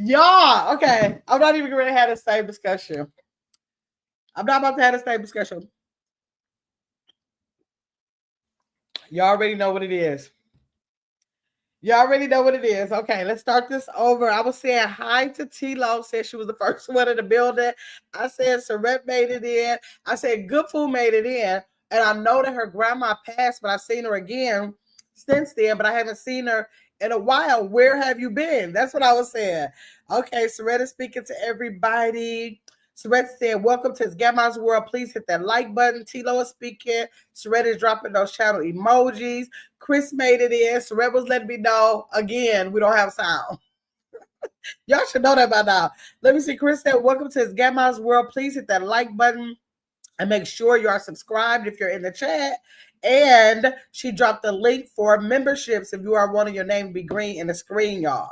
Y'all, okay. I'm not even going to have the same discussion. I'm not about to have the same discussion. Y'all already know what it is. You already know what it is. Okay, let's start this over. I was saying hi to T-Lo, said she was the first one in the building. I said Saret made it in. I said Good Food made it in. And I know that her grandma passed, but I've seen her again since then, but I haven't seen her in a while. Where have you been? That's what I was saying. Okay, Saret is speaking to everybody. Saret said, welcome to his Grandma's World. Please hit that like button. T-Lo is speaking. Saret is dropping those channel emojis. Chris made it in. Saret was letting me know. Again, we don't have sound. Y'all should know that by now. Let me see. Chris said, welcome to his Grandma's World. Please hit that like button and make sure you are subscribed if you're in the chat. And she dropped the link for memberships if you are wanting your name to be green in the screen, y'all.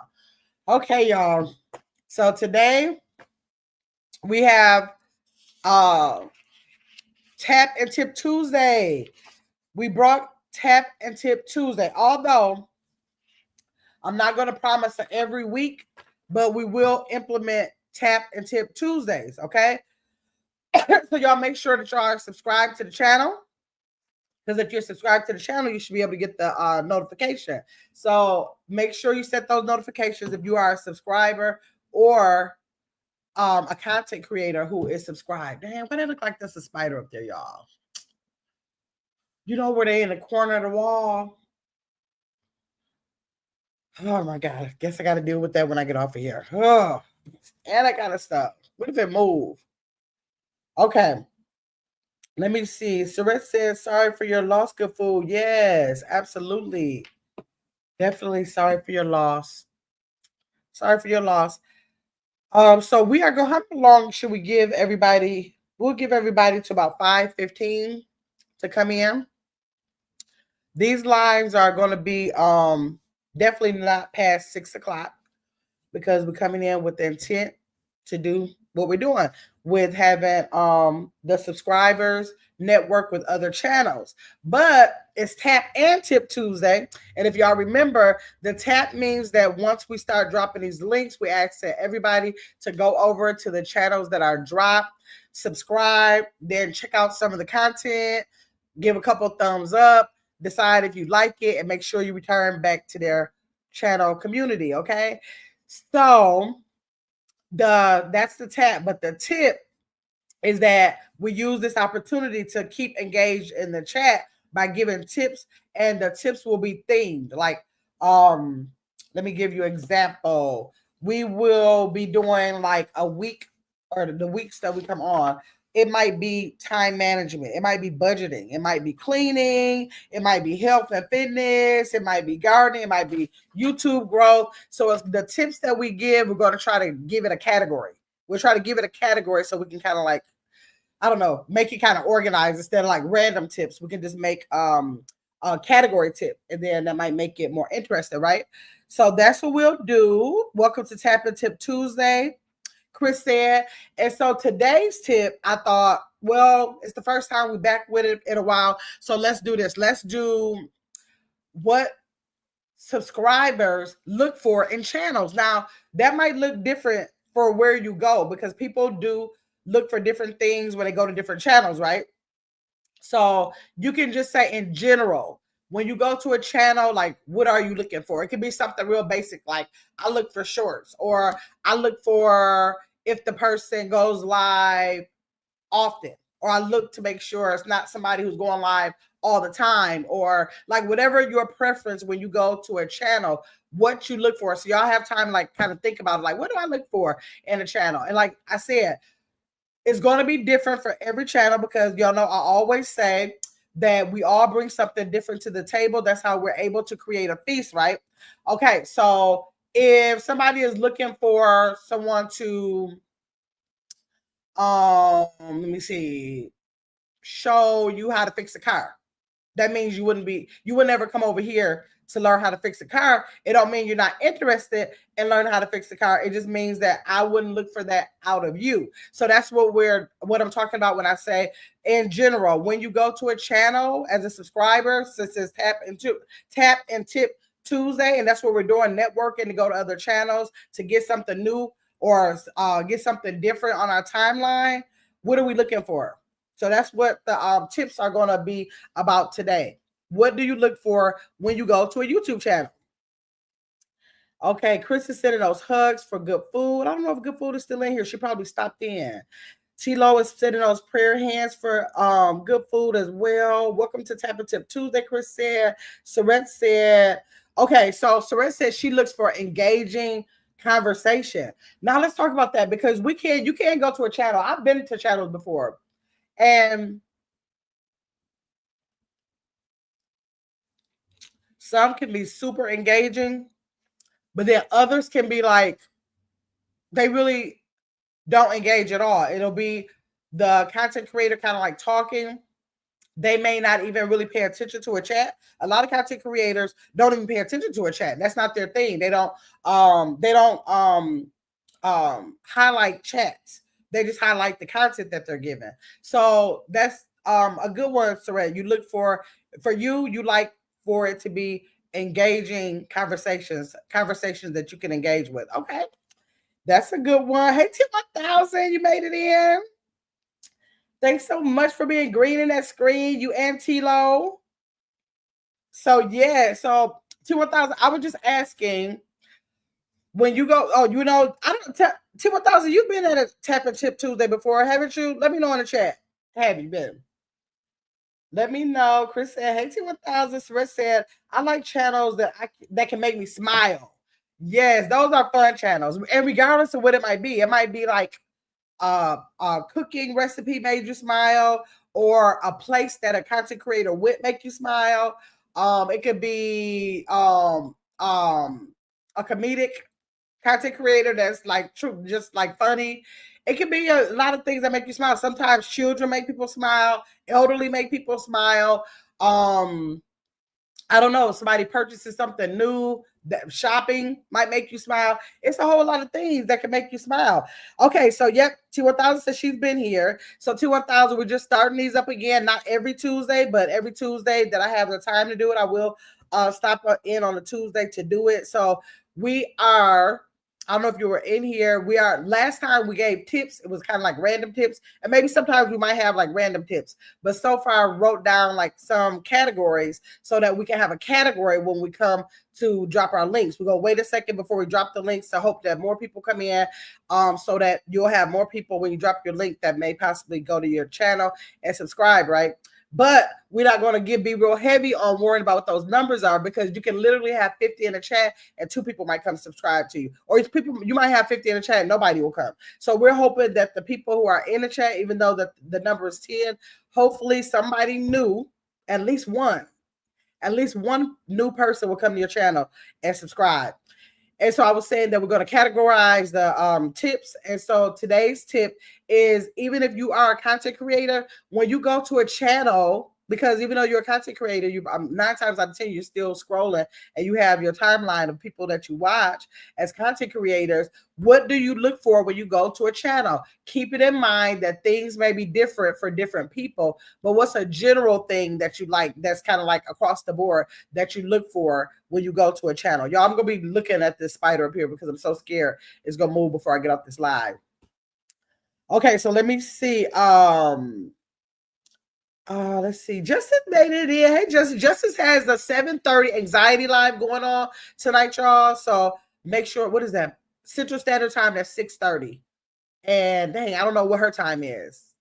Okay, y'all. So today we have Tap and Tip Tuesday. We brought Tap and Tip Tuesday, although I'm not going to promise every week, but we will implement Tap and Tip Tuesdays, okay? So y'all make sure that y'all are subscribed to the channel, because if you're subscribed to the channel, you should be able to get the notification. So make sure you set those notifications if you are a subscriber or a content creator who is subscribed. Damn, why they look like there's a spider up there, y'all? You know where they in the corner of the wall? Oh my God. I guess I got to deal with that when I get off of here. Oh, and I got to stop. What if it move? Okay. Let me see. Saret says, sorry for your loss, Good Food. Yes, absolutely. Definitely sorry for your loss. Sorry for your loss. So we are going, how long should we give everybody? We'll give everybody to about 5:15 to come in. These lives are going to be definitely not past 6 o'clock, because we're coming in with the intent to do what we're doing with having the subscribers network with other channels. But it's Tap and Tip Tuesday. And if y'all remember, the tap means that once we start dropping these links, we ask that everybody to go over to the channels that are dropped, subscribe, then check out some of the content, give a couple thumbs up, decide if you like it, and make sure you return back to their channel community, okay? So that's the tap, but the tip is that we use this opportunity to keep engaged in the chat by giving tips, and the tips will be themed. Like, let me give you an example. We will be doing like a week, or the weeks that we come on. It might be time management. It might be budgeting. It might be cleaning. It might be health and fitness. It might be gardening. It might be YouTube growth. So it's the tips that we give, we're going to try to give it a category. We'll try to give it a category so we can kind of like, I don't know, make it kind of organized instead of like random tips. We can just make a category tip, and then that might make it more interesting, right? So that's what we'll do. Welcome to Tap and Tip Tuesday, Chris said. And so today's tip, I thought, well, it's the first time we're back with it in a while. So let's do this. Let's do what subscribers look for in channels. Now, that might look different for where you go, because people do look for different things when they go to different channels, right? So you can just say in general, when you go to a channel, like, what are you looking for? It could be something real basic, like I look for shorts, or I look for if the person goes live often, or I look to make sure it's not somebody who's going live all the time, or like whatever your preference when you go to a channel, what you look for. So y'all have time to like kind of think about it, like, what do I look for in a channel? And like I said, it's going to be different for every channel, because y'all know I always say that we all bring something different to the table. That's how we're able to create a feast, right? Okay, so if somebody is looking for someone to let me see, show you how to fix a car, that means you would never come over here to learn how to fix a car. It don't mean you're not interested in learning how to fix the car. It just means that I wouldn't look for that out of you. So that's what I'm talking about when I say in general. When you go to a channel as a subscriber, since it's Tap and Tip Tuesday, and that's what we're doing, networking to go to other channels to get something new or get something different on our timeline. What are we looking for? So that's what the tips are going to be about today. What do you look for when you go to a YouTube channel? Okay, Chris is sending those hugs for good food. I don't know if good food is still in here. She probably stopped in. T-Lo is sending those prayer hands for good food as well. Welcome to Tap and Tip Tuesday, Chris said. Saret said, okay, so Saret said she looks for engaging conversation. Now let's talk about that because you can't go to a channel. I've been to channels before, and some can be super engaging, but then others can be like, they really don't engage at all. It'll be the content creator kind of like talking. They may not even really pay attention to a chat. A lot of content creators don't even pay attention to a chat. That's not their thing. They don't highlight chats. They just highlight the content that they're given. So that's a good one, Saret. You look for you like for it to be engaging conversations that you can engage with. Okay. That's a good one. Hey, T1000, you made it in. Thanks so much for being green in that screen, you and T-Lo. So yeah, so T1000, I was just asking when you go. Oh, you know, I don't. T1000, you've been at a Tap and Tip Tuesday before, haven't you? Let me know in the chat. Have you been? Let me know. Chris said, "Hey, T1000." Saret said, "I like channels that can make me smile." Yes, those are fun channels, and regardless of what it might be like a cooking recipe made you smile, or a place that a content creator would make you smile. It could be a comedic content creator that's like true, just like funny. It can be a lot of things that make you smile. Sometimes children make people smile, elderly make people smile. I don't know, somebody purchases something new, that shopping might make you smile. It's a whole lot of things that can make you smile. Okay, so yep, T1000 says she's been here. So T1000, we're just starting these up again, not every Tuesday, but every Tuesday that I have the time to do it, I will stop in on a Tuesday to do it. So we are, I don't know if you were in here. We are, last time we gave tips, it was kind of like random tips, and maybe sometimes we might have like random tips, but so far I wrote down like some categories so that we can have a category when we come to drop our links. We're gonna wait a second before we drop the links to hope that more people come in, so that you'll have more people when you drop your link that may possibly go to your channel and subscribe, right? But we're not going to be real heavy on worrying about what those numbers are, because you can literally have 50 in the chat and 2 people might come subscribe to you. Or you might have 50 in the chat and nobody will come. So we're hoping that the people who are in the chat, even though the number is 10, hopefully somebody new, at least one new person will come to your channel and subscribe. And so I was saying that we're going to categorize the tips. And so today's tip is, even if you are a content creator, when you go to a channel, because even though you're a content creator, 9 times out of 10, you're still scrolling and you have your timeline of people that you watch as content creators. What do you look for when you go to a channel? Keep it in mind that things may be different for different people, but what's a general thing that you like, that's kind of like across the board, that you look for when you go to a channel? Y'all, I'm going to be looking at this spider up here because I'm so scared it's going to move before I get off this live. Okay, so let me see. Let's see. Justice made it in. Hey, Justice has the 7:30 anxiety live going on tonight, y'all. So make sure, what is that? Central Standard Time, that's 6:30. And dang, I don't know what her time is.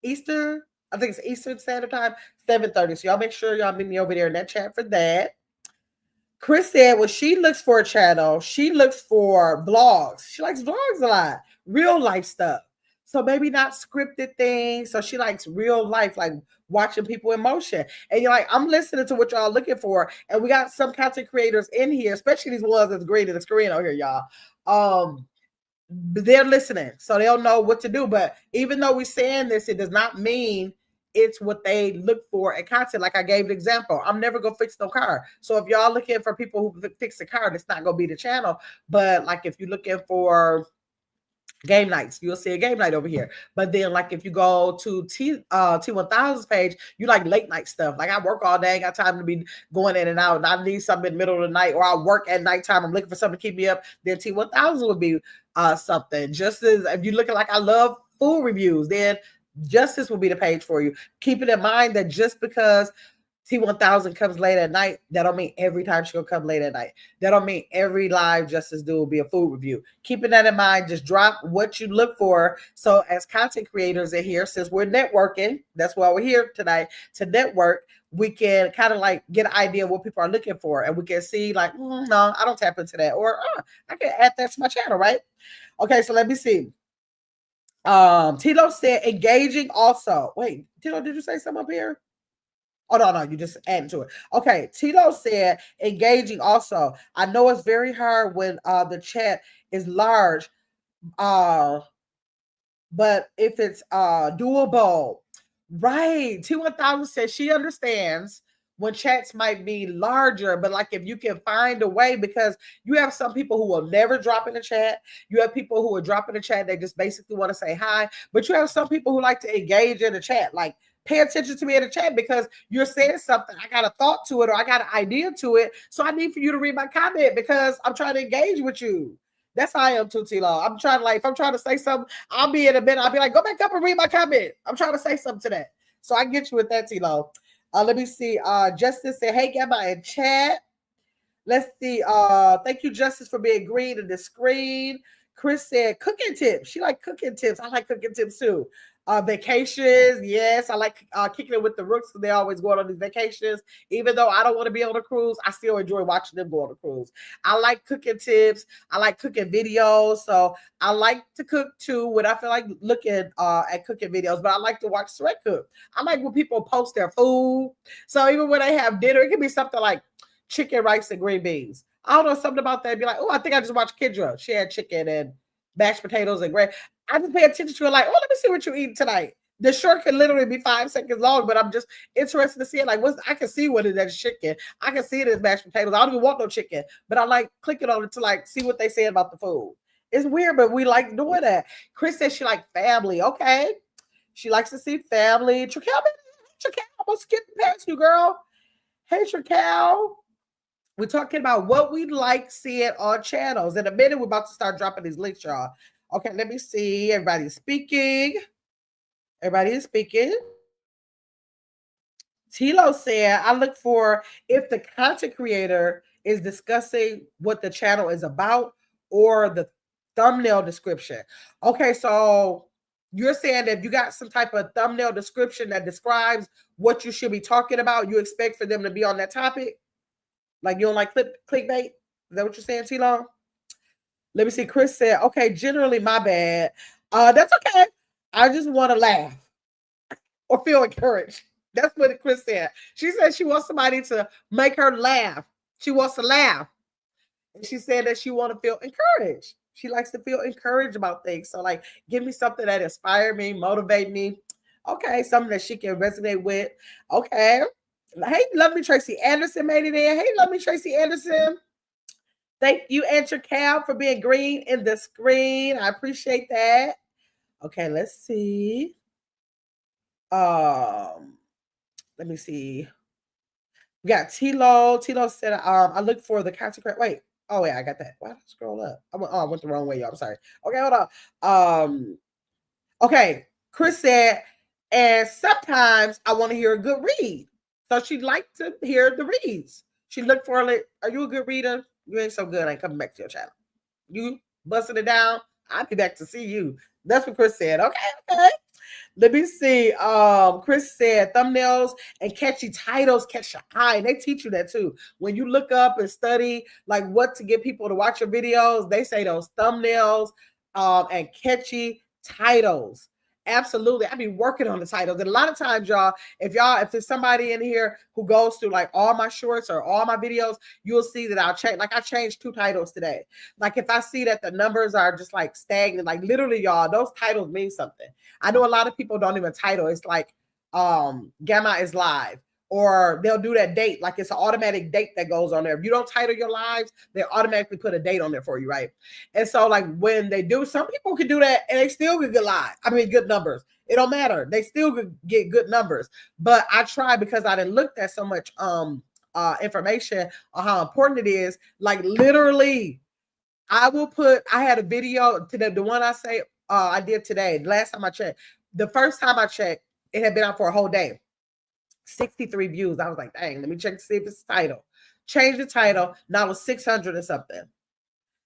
Eastern, I think it's Eastern Standard Time, 7:30. So y'all make sure y'all meet me over there in that chat for that. Chris said, well, she looks for a channel. She looks for vlogs. She likes vlogs a lot, real life stuff. So maybe not scripted things. So she likes real life, like watching people in motion. And you're like, I'm listening to what y'all looking for. And we got some content creators in here, especially these ones that's green in the screen over here, y'all. They're listening, so they'll know what to do. But even though we're saying this, it does not mean it's what they look for at content. Like I gave an example, I'm never gonna fix no car. So if y'all looking for people who fix the car, that's not gonna be the channel. But like if you're looking for game nights. You'll see a game night over here. But then, like, if you go to T1000's page, you like late night stuff. Like, I work all day, got time to be going in and out, and I need something in the middle of the night, or I work at nighttime. I'm looking for something to keep me up. Then T1000 would be something. Just as if you're looking like I love food reviews, then Justice will be the page for you. Keeping in mind that just because T1000 comes late at night, that don't mean every time she'll come late at night. That don't mean every live Justice do will be a food review. Keeping that in mind, just drop what you look for. So as content creators in here, since we're networking, that's why we're here tonight, to network, we can kind of like get an idea of what people are looking for. And we can see like, no, I don't tap into that. Or I can add that to my channel, right? Okay, so let me see. Tito said engaging also. Wait, Tito, did you say something up here? Oh, no, you just adding to it. Okay, Tito said engaging also. I know it's very hard when the chat is large, but if it's doable, right? T1000 says she understands when chats might be larger, but like if you can find a way, because you have some people who will never drop in the chat. You have people who will drop in the chat, they just basically want to say hi, but you have some people who like to engage in the chat, like pay attention to me in the chat because you're saying something. I got a thought to it, or I got an idea to it. So I need for you to read my comment because I'm trying to engage with you. That's how I am too, T-Law. I'm trying to like, if I'm trying to say something, I'll be in a minute. I'll be like, go back up and read my comment. I'm trying to say something to that. So I get you with that, T-Law. Let me see. Justice said, hey, Gamma in chat. Let's see. Thank you, Justice, for being green in the screen. Chris said cooking tips. She like cooking tips. I like cooking tips too. Vacations, yes, I like kicking it with the Rooks because they always go on these vacations. Even though I don't want to be on a cruise, I still enjoy watching them go on a cruise. I like cooking tips. I like cooking videos. So I like to cook too when I feel like looking at cooking videos, but I like to watch Sweat cook. I like when people post their food. So even when they have dinner, it can be something like chicken, rice, and green beans. I don't know, something about that. Be like, oh, I think I just watched Kendra. She had chicken and mashed potatoes and gravy. I just pay attention to it like, oh, let me see what you eat tonight. The short could literally be 5 seconds long, but I'm just interested to see it. Like, I can see what it is chicken. I can see it as mashed potatoes. I don't even want no chicken, but I like clicking on it to like see what they say about the food. It's weird, but we like doing that. Chris says she like family. Okay. She likes to see family. Trakel, I'm gonna skip past you, girl. Hey, Trakel. We're talking about what we like seeing on channels. In a minute, we're about to start dropping these links, y'all. Okay, let me see. Everybody's speaking. Everybody is speaking. Tilo said, I look for if the content creator is discussing what the channel is about or the thumbnail description. Okay, so you're saying that if you got some type of thumbnail description that describes what you should be talking about, you expect for them to be on that topic? Like you don't like clickbait? Is that what you're saying, T-Long? Let me see. Chris said, okay, generally my bad. That's okay. I just want to laugh or feel encouraged. That's what Chris said. She said she wants somebody to make her laugh. She wants to laugh. And she said that she want to feel encouraged. She likes to feel encouraged about things. So like, give me something that inspire me, motivate me. Okay, something that she can resonate with. Okay. Hey, lovely Tracy Anderson made it in. Hey, lovely Tracy Anderson. Thank you, Andrew Cal, for being green in the screen. I appreciate that. Okay, let's see. Let me see. We got Tilo. Tilo said, I look for the content. Wait. Oh, yeah, I got that. Why did I scroll up? I went the wrong way, y'all. I'm sorry. Okay, hold on. Okay. Chris said, and sometimes I want to hear a good read. So she'd like to hear the reads. She looked for it. Are you a good reader? You ain't so good. I ain't coming back to your channel. You busting it down. I'll be back to see you. That's what Chris said. Okay. Let me see. Chris said thumbnails and catchy titles catch your eye. And they teach you that too. When you look up and study like what to get people to watch your videos, they say those thumbnails and catchy titles. Absolutely. I be working on the titles. And a lot of times, y'all, if there's somebody in here who goes through like all my shorts or all my videos, you'll see that I'll change. Like I changed 2 titles today. Like if I see that the numbers are just like stagnant, like literally, y'all, those titles mean something. I know a lot of people don't even title. It's like Gamma is live or they'll do that date. Like it's an automatic date that goes on there. If you don't title your lives, they automatically put a date on there for you, right? And so like when they do, some people can do that and they still get good live. I mean, good numbers. It don't matter. They still get good numbers. But I try, because I didn't look at so much information on how important it is. Like literally, I had a video to the one I did today. Last time I checked, the first time I checked, it had been out for a whole day. 63 views. I was like, dang, let me check to see if it's the title. Change the title. Now it was 600 or something.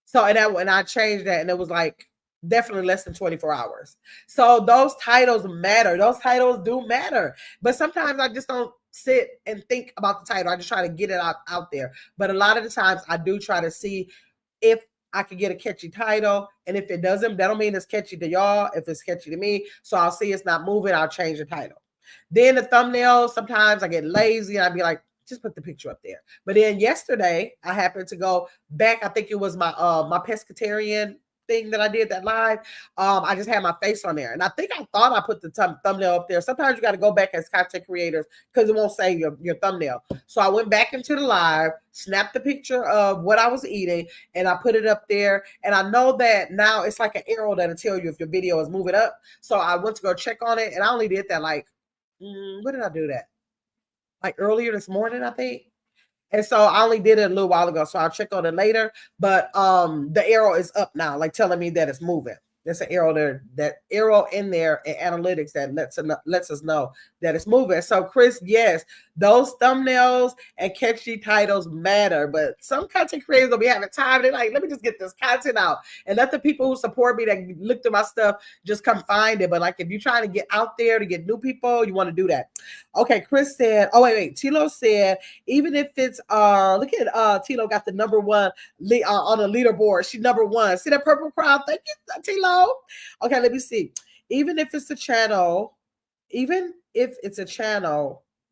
So, and I changed that, and it was like definitely less than 24 hours. So those titles matter. Those titles do matter. But sometimes I just don't sit and think about the title. I just try to get it out there. But a lot of the times I do try to see if I can get a catchy title. And if it doesn't, that don't mean it's catchy to y'all. If it's catchy to me, so I'll see it's not moving, I'll change the title. Then the thumbnail, sometimes I get lazy and I'd be like, just put the picture up there. But then yesterday, I happened to go back. I think it was my my pescatarian thing that I did that live. I just had my face on there, and I think I thought I put the thumbnail up there. Sometimes you got to go back as content creators because it won't say your thumbnail. So I went back into the live, snapped the picture of what I was eating, and I put it up there. And I know that now it's like an arrow that'll tell you if your video is moving up. So I went to go check on it, and I only did that like, when did I do that? Like earlier this morning, I think. And so I only did it a little while ago, so I'll check on it later. But the arrow is up now, like telling me that it's moving. There's an arrow there, that arrow in there in analytics that lets us know that it's moving. So Chris, yes, those thumbnails and catchy titles matter, but some content creators will be having time. They're like, let me just get this content out, and let the people who support me that look through my stuff just come find it. But like if you're trying to get out there to get new people, you want to do that. Okay, Chris said, oh wait, Tilo said, even if it's look at Tilo got the number one on the leaderboard. She number one. See that purple crowd? Thank you, Tilo. Okay, let me see. Even if it's a channel,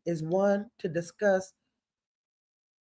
is one to discuss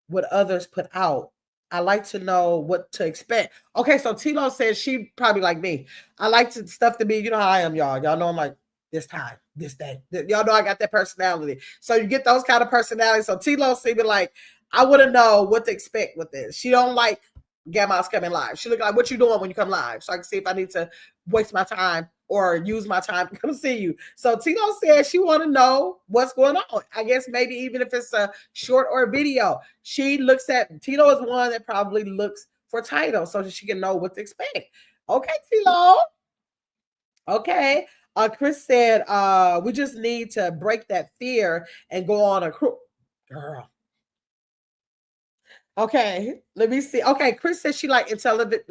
what others put out. I like to know what to expect. Okay, so Tilo says she probably like me. I like stuff to be, you know how I am, y'all. Y'all know I'm like this time, this day. Y'all know I got that personality. So you get those kind of personalities. So Tilo seemed like I wouldn't know what to expect with this. She don't like Gamma's coming live. She look like, what you doing when you come live? So I can see if I need to waste my time or use my time to come see you. So Tilo said she want to know what's going on. I guess maybe even if it's a short or a video, she looks at, Tilo is one that probably looks for titles so that she can know what to expect. Okay, Tilo. Okay. Chris said, we just need to break that fear and go on a cruise. Girl. Okay, let me see. Okay, Chris says she like intelligent.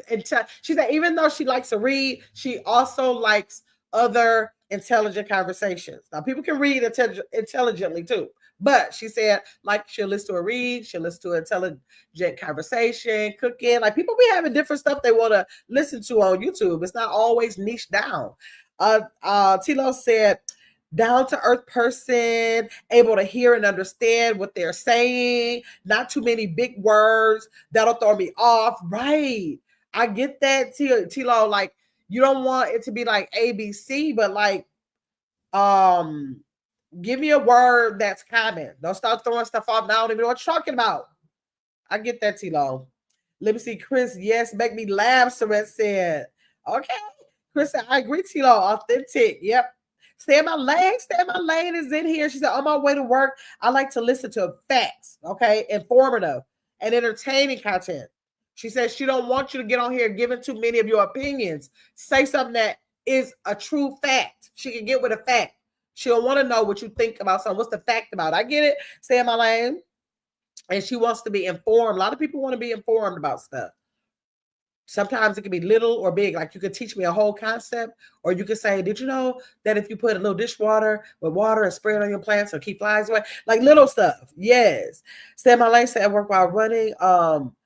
She said even though she likes to read, she also likes other intelligent conversations. Now, people can read intelligently too, but she said like she'll listen to a read, she'll listen to intelligent conversation, cooking. Like people be having different stuff they want to listen to on YouTube. It's not always niche down. Tilo said, down to earth person, able to hear and understand what they're saying, not too many big words that'll throw me off. Right. I get that, Tilo. Like, you don't want it to be like ABC, but like, give me a word that's common. Don't start throwing stuff off. Now I don't even know what you're talking about. I get that, Tilo. Let me see, Chris. Yes, make me laugh, Saret said. Okay. Chris said, I agree, Tilo. Authentic. Yep. Stay in my lane. Stay in my lane is in here. She said, on my way to work, I like to listen to facts, okay? Informative and entertaining content. She says she don't want you to get on here giving too many of your opinions. Say something that is a true fact. She can get with a fact. She don't want to know what you think about something. What's the fact about it? I get it. Stay in my lane. And she wants to be informed. A lot of people want to be informed about stuff. Sometimes it can be little or big. Like you could teach me a whole concept, or you could say, did you know that if you put a little dishwater with water and spray it on your plants or keep flies away? Like little stuff. Yes. Stay in my lane, stay at work while running,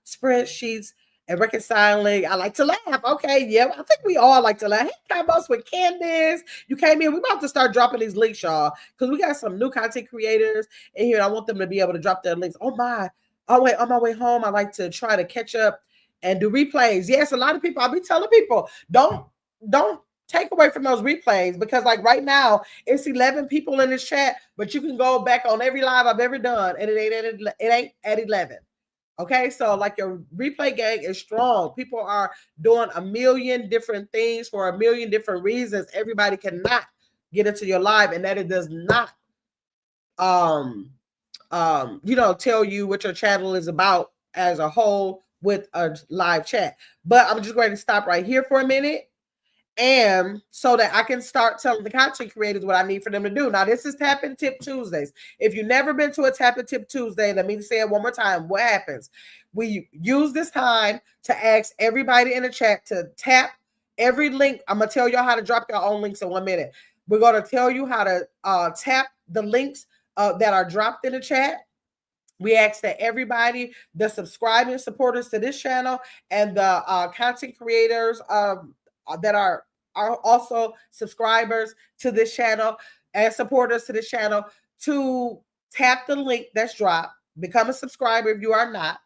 spreadsheets and reconciling. I like to laugh. Okay. Yeah. I think we all like to laugh. Hey, combos with Candace. You came in. We're about to start dropping these links, y'all, because we got some new content creators in here. I want them to be able to drop their links. Oh my. Oh wait, on my way home, I like to try to catch up and do replays. Yes, a lot of people, I'll be telling people, don't take away from those replays, because like right now it's 11 people in this chat, but you can go back on every live I've ever done and it ain't at 11. Okay, so like your replay gang is strong. People are doing a million different things for a million different reasons. Everybody cannot get into your live, and that it does not tell you what your channel is about as a whole with a live chat. But I'm just going to stop right here for a minute, and so that I can start telling the content creators what I need for them to do. Now, this is Tap and Tip Tuesdays. If you've never been to a Tap and Tip Tuesday, let me say it one more time. What happens? We use this time to ask everybody in the chat to tap every link. I'm going to tell y'all how to drop your own links in 1 minute. We're going to tell you how to tap the links that are dropped in the chat. We ask that everybody, the subscribing supporters to this channel and the content creators that are also subscribers to this channel and supporters to this channel, to tap the link that's dropped, become a subscriber if you are not.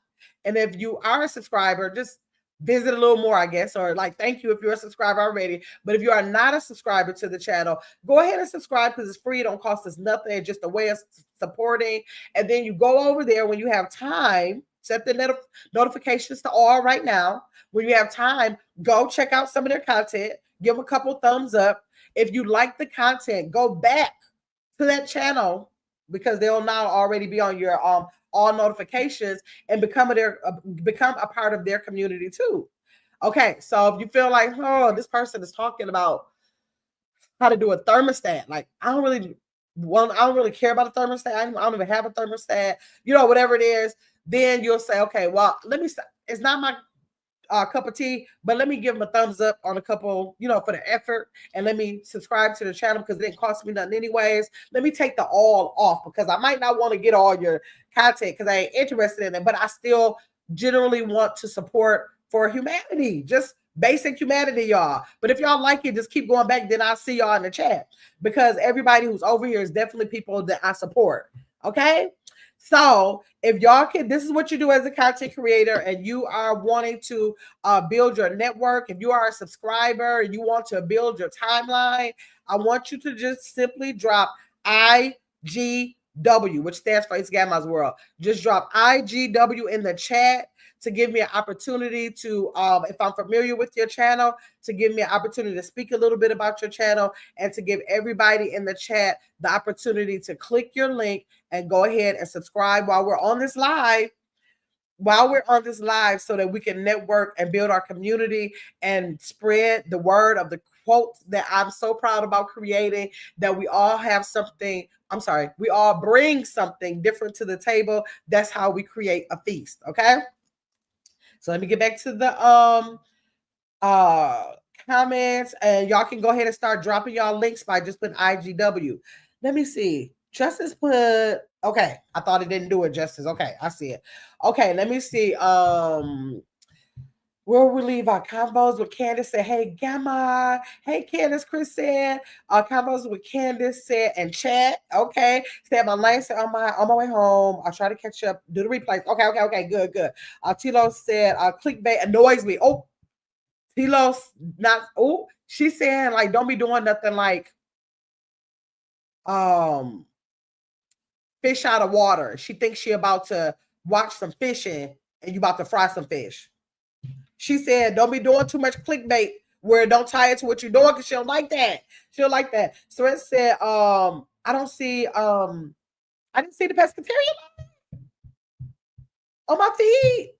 And if you are a subscriber, just visit a little more, I guess, or like, thank you if you're a subscriber already. But if you are not a subscriber to the channel, go ahead and subscribe, because it's free. It don't cost us nothing. It's just a way of supporting. And then you go over there when you have time, set the notifications to all right now. When you have time, go check out some of their content. Give them a couple thumbs up. If you like the content, go back to that channel, because they'll now already be on your all notifications, and become a part of their community too. Okay, so if you feel like, oh, this person is talking about how to do a thermostat, like I don't really care about a thermostat. I don't even have a thermostat, whatever it is. Then you'll say, okay, well, let me stop. It's not my cup of tea, but let me give them a thumbs up on a couple, for the effort, and let me subscribe to the channel because it didn't cost me nothing anyways. Let me take the all off, because I might not want to get all your content because I ain't interested in it, but I still generally want to support for humanity, just basic humanity, y'all. But if y'all like it, just keep going back, then I'll see y'all in the chat, because everybody who's over here is definitely people that I support. Okay, so if y'all can, this is what you do as a content creator, and you are wanting to build your network. If you are a subscriber and you want to build your timeline, I want you to just simply drop IGW, which stands for It's Gamma's World. Just drop IGW in the chat to give me an opportunity to, if I'm familiar with your channel, to give me an opportunity to speak a little bit about your channel, and to give everybody in the chat the opportunity to click your link and go ahead and subscribe while we're on this live. So that we can network and build our community and spread the word of the quotes that I'm so proud about creating, that we all have something. We all bring something different to the table. That's how we create a feast. Okay. So let me get back to the comments, and y'all can go ahead and start dropping y'all links by just putting IGW. Let me see. Justice put, okay, I thought it didn't do it justice. Okay, I see it. Okay, let me see. Where we leave our combos with Candace said, hey, Gamma. Hey, Candace, Chris said, combos with Candace said, and chat. Okay. Said my lane said on my way home. I'll try to catch up, do the replays. Okay. Good. Tilo said, clickbait annoys me. Oh, Tilo's not, oh, she's saying like, don't be doing nothing like fish out of water. She thinks she about to watch some fishing and you about to fry some fish. She said, don't be doing too much clickbait where it don't tie it to what you're doing, because she don't like that. So it said, I didn't see the pescatarian on my feed.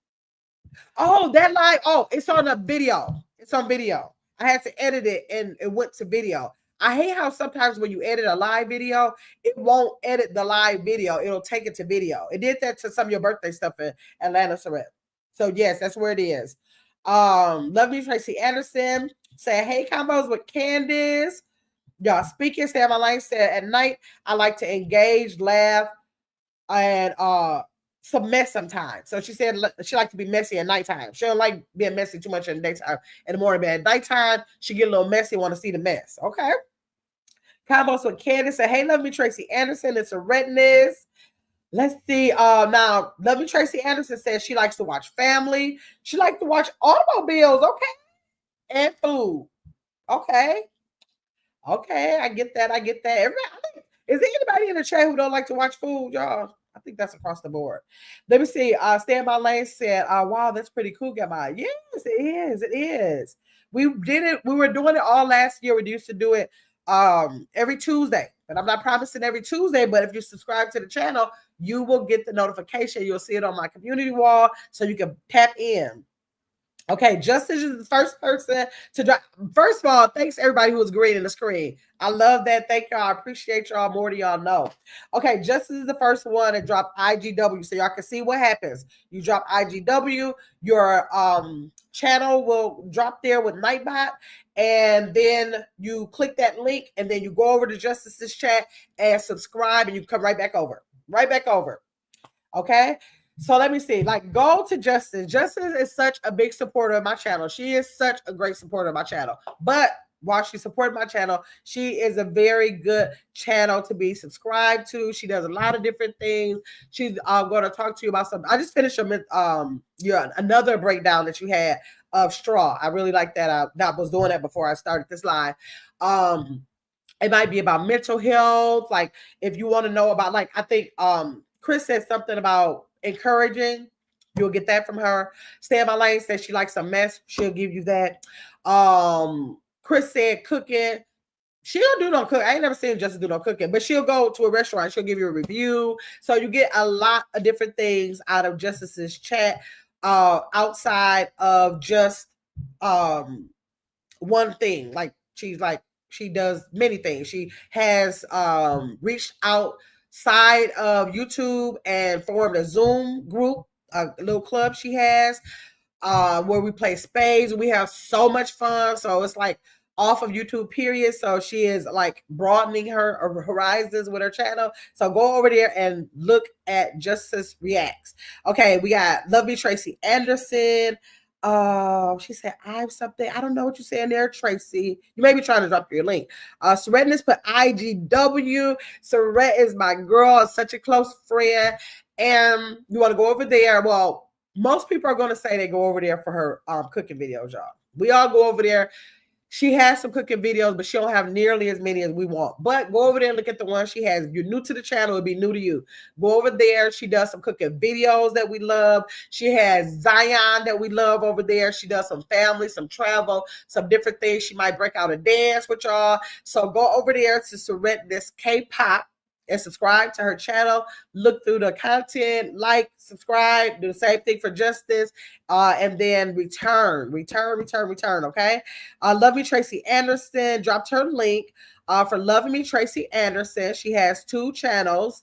Oh, that live. Oh, it's on a video. It's on video. I had to edit it and it went to video. I hate how sometimes when you edit a live video, it won't edit the live video. It'll take it to video. It did that to some of your birthday stuff in Atlanta, Surrett. So yes, that's where it is. Love me, Tracy Anderson. Say, hey, combos with Candace. Y'all speaking, Sam Elaine said, at night, I like to engage, laugh, and some mess sometimes. So she said she likes to be messy at nighttime. She don't like being messy too much in the daytime. In the morning, but at nighttime, she get a little messy, want to see the mess. Okay. Combos with Candace said, hey, love me, Tracy Anderson. It's a redness. Let's see. Now, Love Me Tracy Anderson says she likes to watch family. She likes to watch automobiles. Okay. And food. Okay. Okay, I get that. I get that. Everybody, is there anybody in the chat who don't like to watch food, y'all? I think that's across the board. Let me see. Stand by Lane said, wow, that's pretty cool, Gamma. Yes, it is. It is. We did it. We were doing it all last year. We used to do it every Tuesday. But I'm not promising every Tuesday. But if you subscribe to the channel, you will get the notification. You'll see it on my community wall so you can tap in. Okay, Justice is the first person to drop. First of all, thanks everybody who was green in the screen. I love that. Thank y'all. I appreciate y'all more than y'all know. Okay, Justice is the first one to drop IGW, so y'all can see what happens. You drop IGW, your channel will drop there with Nightbot, and then you click that link, and then you go over to Justice's chat and subscribe, and you come right back over. Right back over. Okay. So let me see. Like, go to Justice. Justice is such a big supporter of my channel. She is such a great supporter of my channel. But while she supported my channel, she is a very good channel to be subscribed to. She does a lot of different things. She's going to talk to you about something. I just finished another breakdown that you had of straw. I really like that. I was doing that before I started this live. It might be about mental health. Like, if you want to know about, like, I think Chris said something about encouraging. You'll get that from her. Stay in My Lane says she likes a mess. She'll give you that. Chris said cooking. She'll do no cook. I ain't never seen Justice do no cooking, but she'll go to a restaurant. She'll give you a review. So you get a lot of different things out of Justice's chat outside of just one thing. Like, she does many things. She has reached outside of YouTube and formed a Zoom group, a little club she has where we play spades. We have so much fun. So it's like off of YouTube, period. So she is like broadening her horizons with her channel. So go over there and look at Justice Reacts. Okay, we got Love Me Tracy Anderson. She said, I have something. I don't know what you're saying there, Tracy. You may be trying to drop your link. Serena's put IGW. Serena is my girl, such a close friend. And you want to go over there. Well, most people are going to say they go over there for her cooking videos, y'all. We all go over there. She has some cooking videos, but she don't have nearly as many as we want. But go over there and look at the one she has. If you're new to the channel, it'll be new to you. Go over there. She does some cooking videos that we love. She has Zion that we love over there. She does some family, some travel, some different things. She might break out a dance with y'all. So go over there to Surrett This K-Pop and subscribe to her channel. Look through the content, like, subscribe, do the same thing for Justice, and then return, okay? Love Me Tracy Anderson dropped her link for Loving Me Tracy Anderson. She has 2 channels.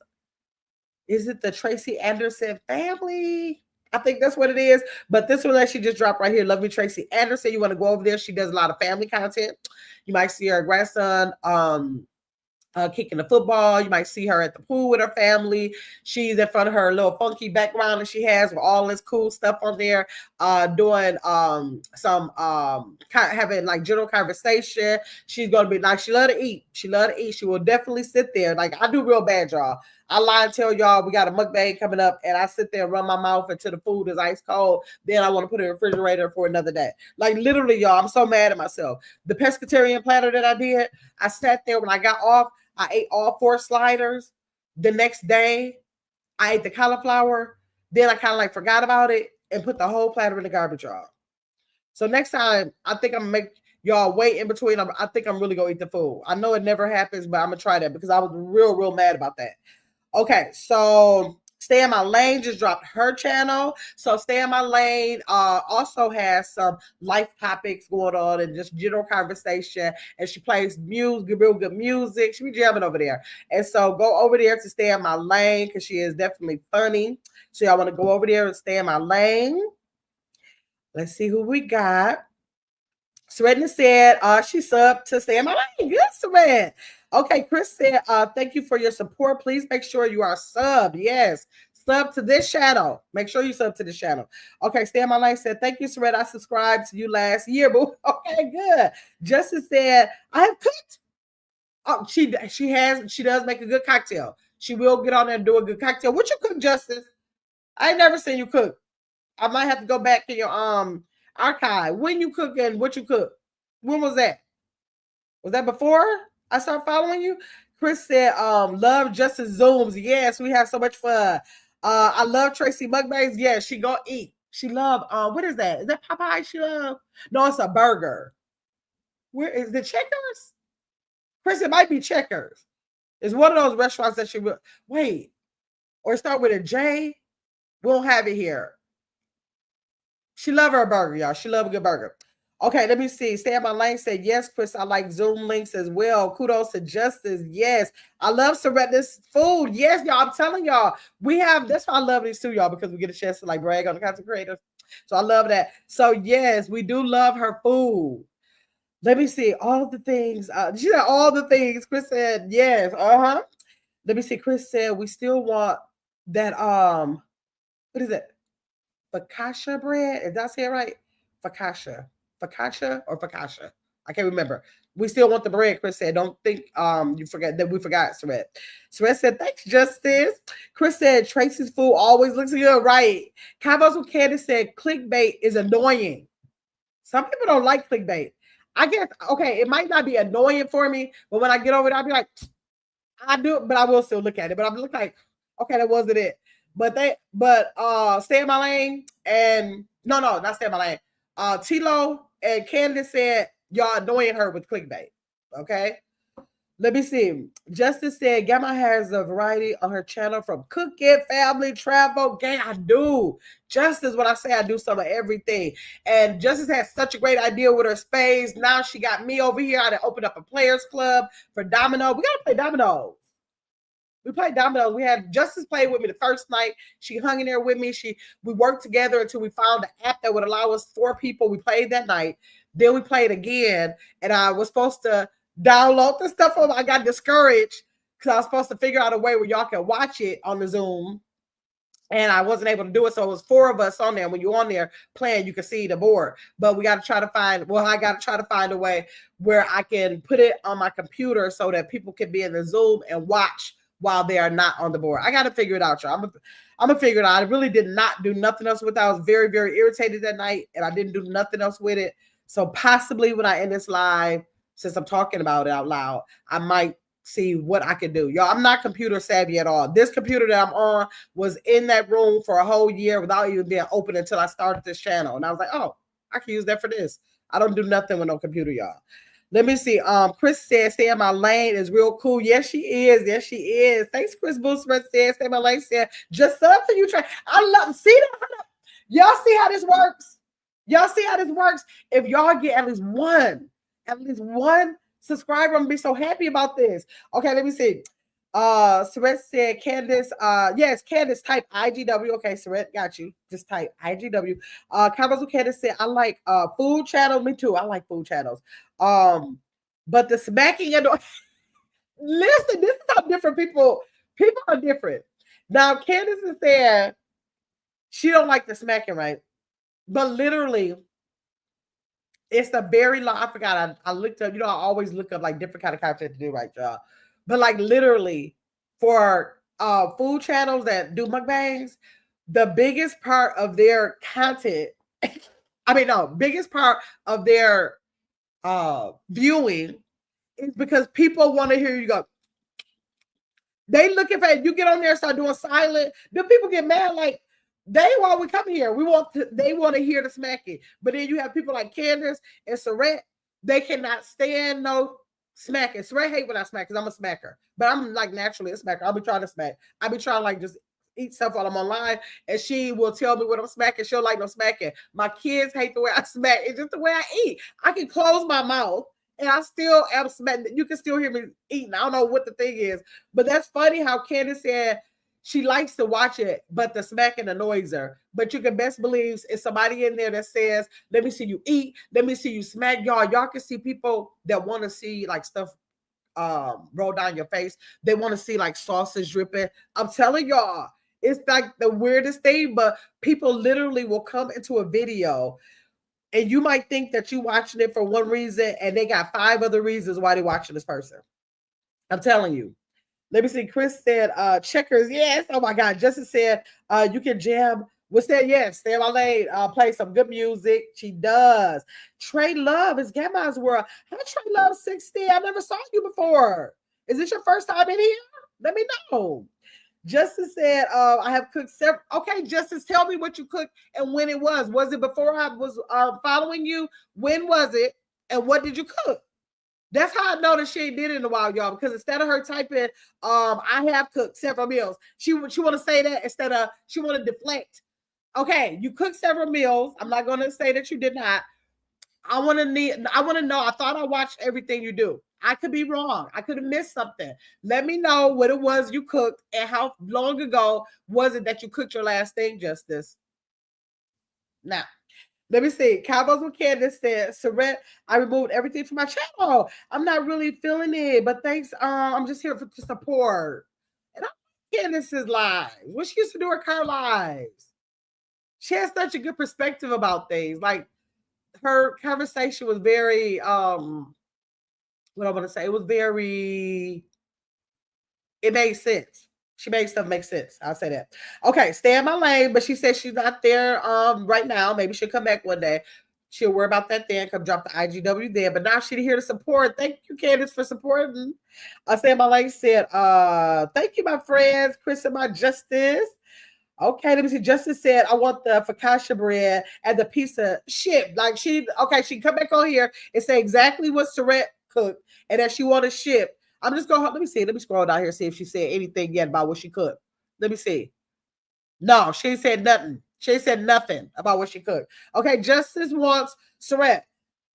Is it the Tracy Anderson family? I think that's what it is. But this one that she just dropped right here, Love Me Tracy Anderson. You want to go over there. She does a lot of family content. You might see her grandson kicking the football. You might see her at the pool with her family. She's in front of her little funky background that she has with all this cool stuff on there, doing having like general conversation. She's gonna be like, she love to eat. She will definitely sit there. Like, I do real bad, y'all. I lie and tell y'all we got a mukbang coming up, and I sit there and run my mouth until the food is ice cold. Then I want to put it in the refrigerator for another day. Like, literally, y'all, I'm so mad at myself. The pescatarian platter that I did, I sat there when I got off. I ate all 4 sliders. The next day, I ate the cauliflower. Then I kind of like forgot about it and put the whole platter in the garbage, y'all. So next time, I think I'm gonna make y'all wait in between. I think I'm really gonna eat the food. I know it never happens, but I'm gonna try that because I was real mad about that. Okay, so Stay in My Lane just dropped her channel. So Stay in My Lane also has some life topics going on and just general conversation. And she plays music, real good music. She be jamming over there. And so go over there to Stay in My Lane because she is definitely funny. So y'all want to go over there and Stay in My Lane. Let's see who we got. Serena said she's subbed to Stay in My Lane. Good, Serena. Okay, Chris said, thank you for your support. Please make sure you are subbed. Yes, sub to this channel. Make sure you sub to this channel. Okay, Stay in My Lane said, thank you, Serena. I subscribed to you last year. But okay, good. Justice said, I have cooked. Oh, she does make a good cocktail. She will get on there and do a good cocktail. What you cook, Justice? I ain't never seen you cook. I might have to go back in your archive. When you cook and what you cook? When was that? Was that before? I start following you. Chris said, love Justice Zooms. Yes, we have so much fun. I love Tracy Mukbangs. Yes, she gonna eat. She love what is that? Is that Popeye she love? No, it's a burger. Where is the Checkers? Chris, it might be Checkers. It's one of those restaurants that she will wait. Or start with a J. We don't have it here. She love her burger, y'all. She love a good burger. Okay, let me see. Stay on my lane said, yes, Chris, I like Zoom links as well. Kudos to Justice. Yes. I love Soretta's food. Yes, y'all. I'm telling y'all, we have, that's why I love these too, y'all, because we get a chance to like brag on the content creators. So I love that. So yes, we do love her food. Let me see. All the things. She said all the things. Chris said, yes. Uh-huh. Let me see. Chris said, we still want that, what is it? Focaccia bread. Is that say it right? Focaccia. Focaccia or focaccia? I can't remember. We still want the bread, Chris said. Don't think you forget that we forgot, Sret. Sret said, thanks, Justice. Chris said, Tracy's food always looks good, right? Convos with Candace said, clickbait is annoying. Some people don't like clickbait. I guess, okay, it might not be annoying for me, but when I get over it, I'll be like, I do it, but I will still look at it. But I'm look like, okay, that wasn't it. But stay in my lane and no, not stay in my lane. Tilo and Candace said y'all annoying her with clickbait. Okay. Let me see. Justice said Gamma has a variety on her channel from cooking, family, travel, gang. I do. Justice, when I say I do some of everything. And Justice has such a great idea with her spades. Now she got me over here. I had to open up a players club for domino. We gotta play dominoes. We played dominoes. We had Justice play with me the first night. She hung in there with me. We worked together until we found the app that would allow us 4 people. We played that night. Then we played again, and I was supposed to download the stuff. I got discouraged because I was supposed to figure out a way where y'all can watch it on the Zoom, and I wasn't able to do it. So it was 4 of us on there. When you're on there playing, you can see the board. But we got to try to find. Well, I got to try to find a way where I can put it on my computer so that people can be in the Zoom and watch while they are not on the board. I got to figure it out, y'all. I'm gonna figure it out. I really did not do nothing else with it. I was very, very irritated that night, and I didn't do nothing else with it. So possibly when I end this live, since I'm talking about it out loud, I might see what I can do. Y'all, I'm not computer savvy at all. This computer that I'm on was in that room for a whole year without even being open until I started this channel. And I was like, oh, I can use that for this. I don't do nothing with no computer, y'all. Let me see. Chris said, stay in my lane is real cool. Yes, she is. Yes, she is. Thanks, Chris Booster said, stay in my lane. Said, just up for you. I love, see that? Y'all see how this works? Y'all see how this works? If y'all get at least one subscriber, I'm gonna be so happy about this. Okay, let me see. Saret said, Candace, yes, Candace, type IGW. Okay, Saret, got you. Just type IGW. Convos with Candace said, I like food channels. Me too. I like food channels. But the smacking and listen, this is how different people are different. Now, Candace is saying she don't like the smacking, right? But literally, it's the very long. I forgot. I looked up. You know, I always look up like different kind of content to do, right, y'all? But like literally, for food channels that do mukbangs, the biggest part of their content, biggest part of their viewing is because people want to hear you go. They looking for you get on there and start doing silent. The people get mad like. They while we come here, they want to hear the smacking. But then you have people like Candace and Saret, they cannot stand no smacking. Saret hate when I smack because I'm a smacker. But I'm like naturally a smacker. I'll be trying to smack. I'll be trying to like just eat stuff while I'm online, and she will tell me what I'm smacking. She'll like no smacking. My kids hate the way I smack. It's just the way I eat. I can close my mouth and I still am smacking. You can still hear me eating. I don't know what the thing is, but that's funny how Candace said she likes to watch it, but the smacking annoys her. But you can best believe it's somebody in there that says, let me see you eat. Let me see you smack. Y'all can see people that want to see like stuff roll down your face. They want to see like sausage dripping. I'm telling y'all, it's like the weirdest thing, but people literally will come into a video and you might think that you're watching it for one reason and they got 5 other reasons why they're watching this person. I'm telling you. Let me see. Chris said, checkers. Yes. Oh my God. Justice said, you can jam What's that? Yes, Stay in my lane. Play some good music. She does. Trey Love is Gamma's World. Hi, Trey Love 60. I never saw you before. Is this your first time in here? Let me know. Justice said, I have cooked several. Okay, Justice, tell me what you cooked and when it was. Was it before I was following you? When was it? And what did you cook? That's how I know that she ain't did it in a while, y'all. Because instead of her typing, I have cooked several meals, she want to say that instead of she want to deflect. Okay, you cooked several meals. I'm not going to say that you did not. I want to know. I thought I watched everything you do. I could be wrong. I could have missed something. Let me know what it was you cooked and how long ago was it that you cooked your last thing, Justice. Now, let me see. Cowboys with Candace said, Surrett, I removed everything from my channel. I'm not really feeling it, but thanks. I'm just here to support. And I'm Candace's lives. What she used to do with her lives. She has such a good perspective about things. Like her conversation was very what I want to say, it was very, it made sense. She made stuff make sense. I'll say that. Okay, stay in my lane, but she said she's not there right now. Maybe she'll come back one day. She'll worry about that then, come drop the IGW there. But now she's here to support. Thank you, Candace, for supporting. Stay in my lane said, thank you, my friends, Chris and my Justice. Okay, let me see. Justice said, I want the focaccia bread and the pizza shipped. Like she can come back on here and say exactly what Surrett cooked and that she want to ship. I'm just going, let me see. Let me scroll down here and see if she said anything yet about what she cooked. Let me see. No, she said nothing. She said nothing about what she cooked. Okay, Justice wants Surrett.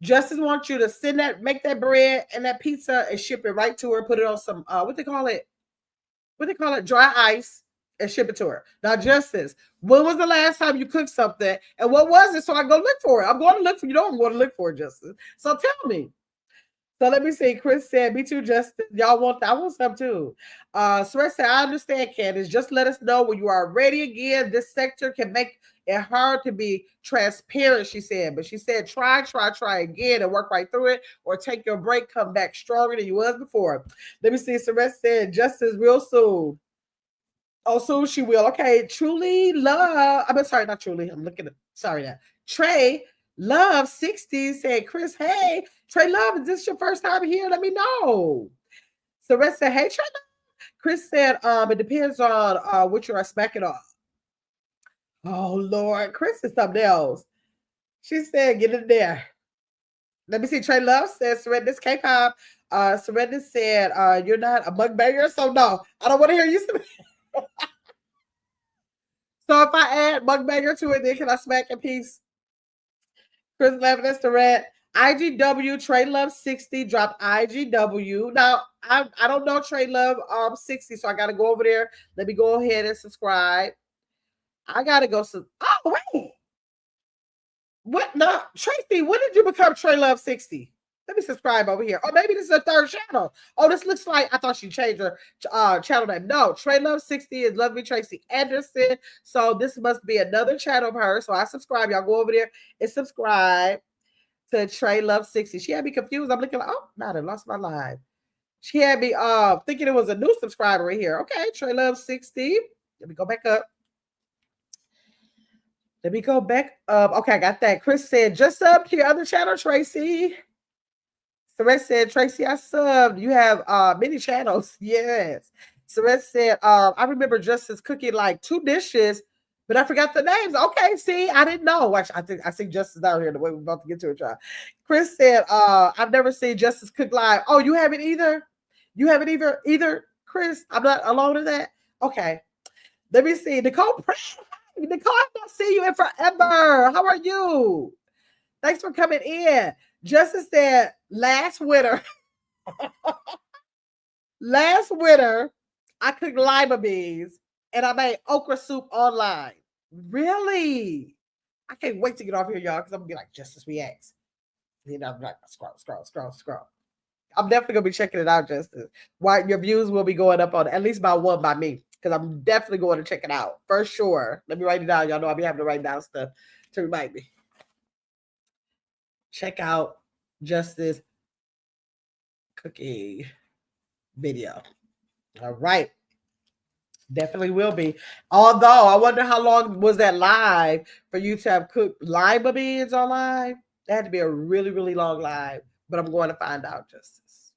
Justice wants you to send that, make that bread and that pizza and ship it right to her. Put it on some what they call it? Dry ice and ship it to her. Now, Justice, when was the last time you cooked something and what was it? So I go look for it. I'm going to look for you. Know I'm going to look for it, Justice. So tell me. So let me see. Chris said, me too, Justin. Y'all want that? I want some too. Sweat said, I understand, Candace. Just let us know when you are ready again. This sector can make it hard to be transparent, she said. But she said, try again and work right through it, or take your break, come back stronger than you was before. Let me see. Surrett said, Justice, real soon. Oh, soon she will. Okay. Truly love. I'm sorry, not truly. I'm looking at, sorry, that. Trey Love 60 said, Chris, hey, Trey Love, is this your first time here? Let me know. Surrett said, hey, Trey Love. Chris said, it depends on what you are smacking off. Oh, Lord. Chris is something else. She said, get in there. Let me see. Trey Love says, Surrett, K-pop. Surrett said, you're not a mukbanger, so no, I don't want to hear you. So if I add mukbanger to it, then can I smack a piece? Chris Levinas, Surrett. IGW Trey Love 60 dropped IGW. Now I don't know Trey Love 60, so I gotta go over there. Let me go ahead and subscribe. I gotta go. Oh wait, what? No, Tracy, when did you become Trey Love 60? Let me subscribe over here. Or maybe this is a third channel. Oh, this looks like, I thought she changed her channel name. No, Trey Love 60 is Love Me Tracy Anderson. So this must be another channel of hers. So I subscribe. Y'all go over there and subscribe to Trey Love 60. She had me confused. I'm looking like, oh, no, I lost my live. She had me thinking it was a new subscriber right here. Okay, Trey Love 60. Let me go back up. Let me go back up. Okay, I got that. Chris said, just up to your other channel, Tracy. Surrett said, Tracy, I subbed. You have many channels. Yes. Surrett said, I remember Justice cooking like 2 dishes, but I forgot the names. Okay, see, I didn't know. Actually, I see Justice out here the way we're about to get to it, y'all. Chris said, I've never seen Justice cook live. Oh, you haven't either? You haven't either, Chris? I'm not alone in that? Okay. Let me see. Nicole, Nicole, I've not seen you in forever. How are you? Thanks for coming in. Justice said, last winter, I cooked lima beans and I made okra soup online. Really? I can't wait to get off here, y'all, because I'm gonna be like, Justice reacts. You know, I'm like, scroll. I'm definitely gonna be checking it out, Justice. Why your views will be going up on at least by one by me, because I'm definitely going to check it out for sure. Let me write it down. Y'all know I'll be having to write down stuff to remind me. Check out Justice cooking video. All right. Definitely will be. Although I wonder how long was that live for you to have cooked lima beans on live? That had to be a really, really long live. But I'm going to find out, Justice.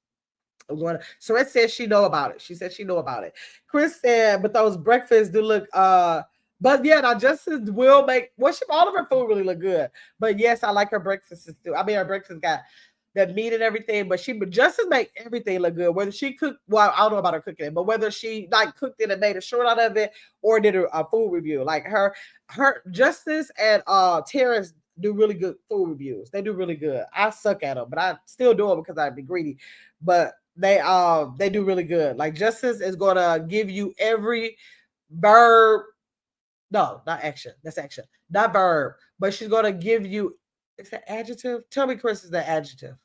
I'm going to. Sorette said she know about it. She said she know about it. Chris said, but those breakfasts do look. But yeah, now Justice will make. Well, all of her food really look good. But yes, I like her breakfasts too. I mean, her breakfast got that meat and everything, but she would just make everything look good. Whether she cooked, well, I don't know about her cooking it, but whether she like cooked it and made a short out of it or did a food review, like her Justice and Terrence do really good food reviews. They do really good. I suck at them, but I still do them because I'd be greedy. But they do really good. Like Justice is gonna give you every verb. No, not action. That's action, not verb. But she's gonna give you. Is that adjective? Tell me, Chris, is that adjective?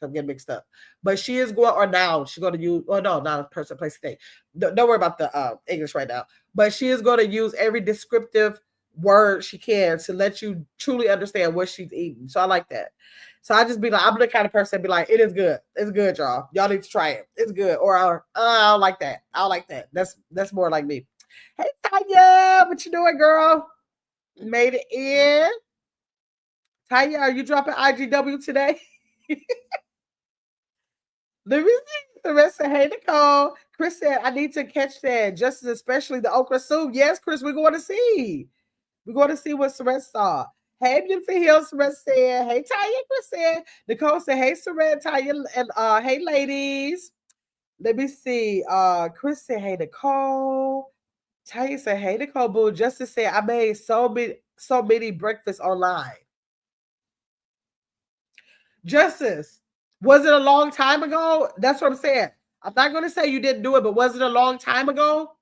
I'm getting mixed up. But she is going, or now she's going to use, oh no, not a person, place, thing. Don't worry about the English right now. But she is going to use every descriptive word she can to let you truly understand what she's eating. So I like that. So I just be like, I'm the kind of person be like, it is good. It's good, y'all. Y'all need to try it. It's good. Or I don't like that. I don't like that. That's more like me. Hey Tanya, what you doing, girl? Made it in. Tanya, are you dropping IGW today? Let me see. The rest said, hey, Nicole. Chris said, I need to catch that. Just especially the okra soup. Yes, Chris, we're going to see. We're going to see what Saret saw. Hey, Beautiful Hills, Saret said. Hey, Tanya, Chris said. Nicole said, hey, Saret, Tanya, and hey, ladies. Let me see. Chris said, hey, Nicole. Tanya said, hey, Nicole, boo. Justice said, I made so many breakfasts online. Justice, was it a long time ago? That's what I'm saying. I'm not going to say you didn't do it, but was it a long time ago?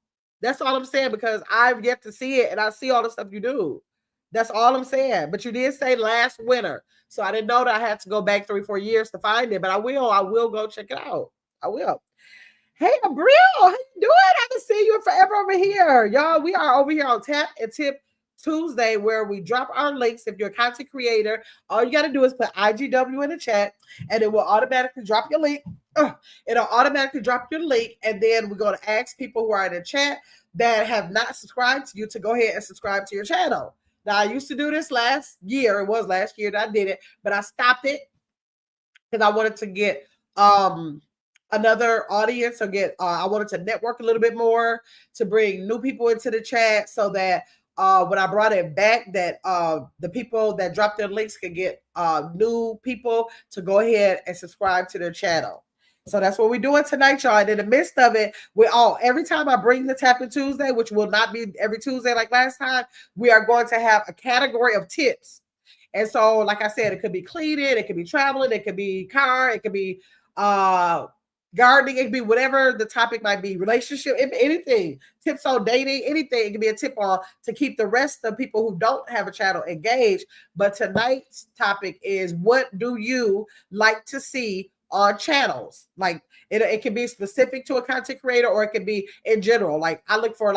That's all I'm saying because I've yet to see it and I see all the stuff you do. That's all I'm saying. But you did say last winter. So I didn't know that I had to go back 3-4 years to find it, but I will. I will go check it out. I will. Hey, Abril, how you doing? I haven't seen you forever over here. Y'all, we are over here on Tap and Tip Tuesday where we drop our links. If you're a content creator, all you got to do is put IGW in the chat and it will automatically drop your link. It'll automatically drop your link. And then we're going to ask people who are in the chat that have not subscribed to you to go ahead and subscribe to your channel. Now, I used to do this last year. It was last year that I did it, but I stopped it because I wanted to get another audience or get I wanted to network a little bit more to bring new people into the chat so that when I brought it back that the people that dropped their links could get new people to go ahead and subscribe to their channel. So that's what we're doing tonight, y'all. And in the midst of it, every time I bring the Tapping Tuesday, which will not be every Tuesday like last time, we are going to have a category of tips. And so, like I said, it could be cleaning, it could be traveling, it could be car, it could be gardening, it could be whatever the topic might be, relationship, anything, tips on dating, anything. It can be a tip on to keep the rest of people who don't have a channel engaged. But tonight's topic is, what do you like to see on channels? Like it can be specific to a content creator or it can be in general. Like I look for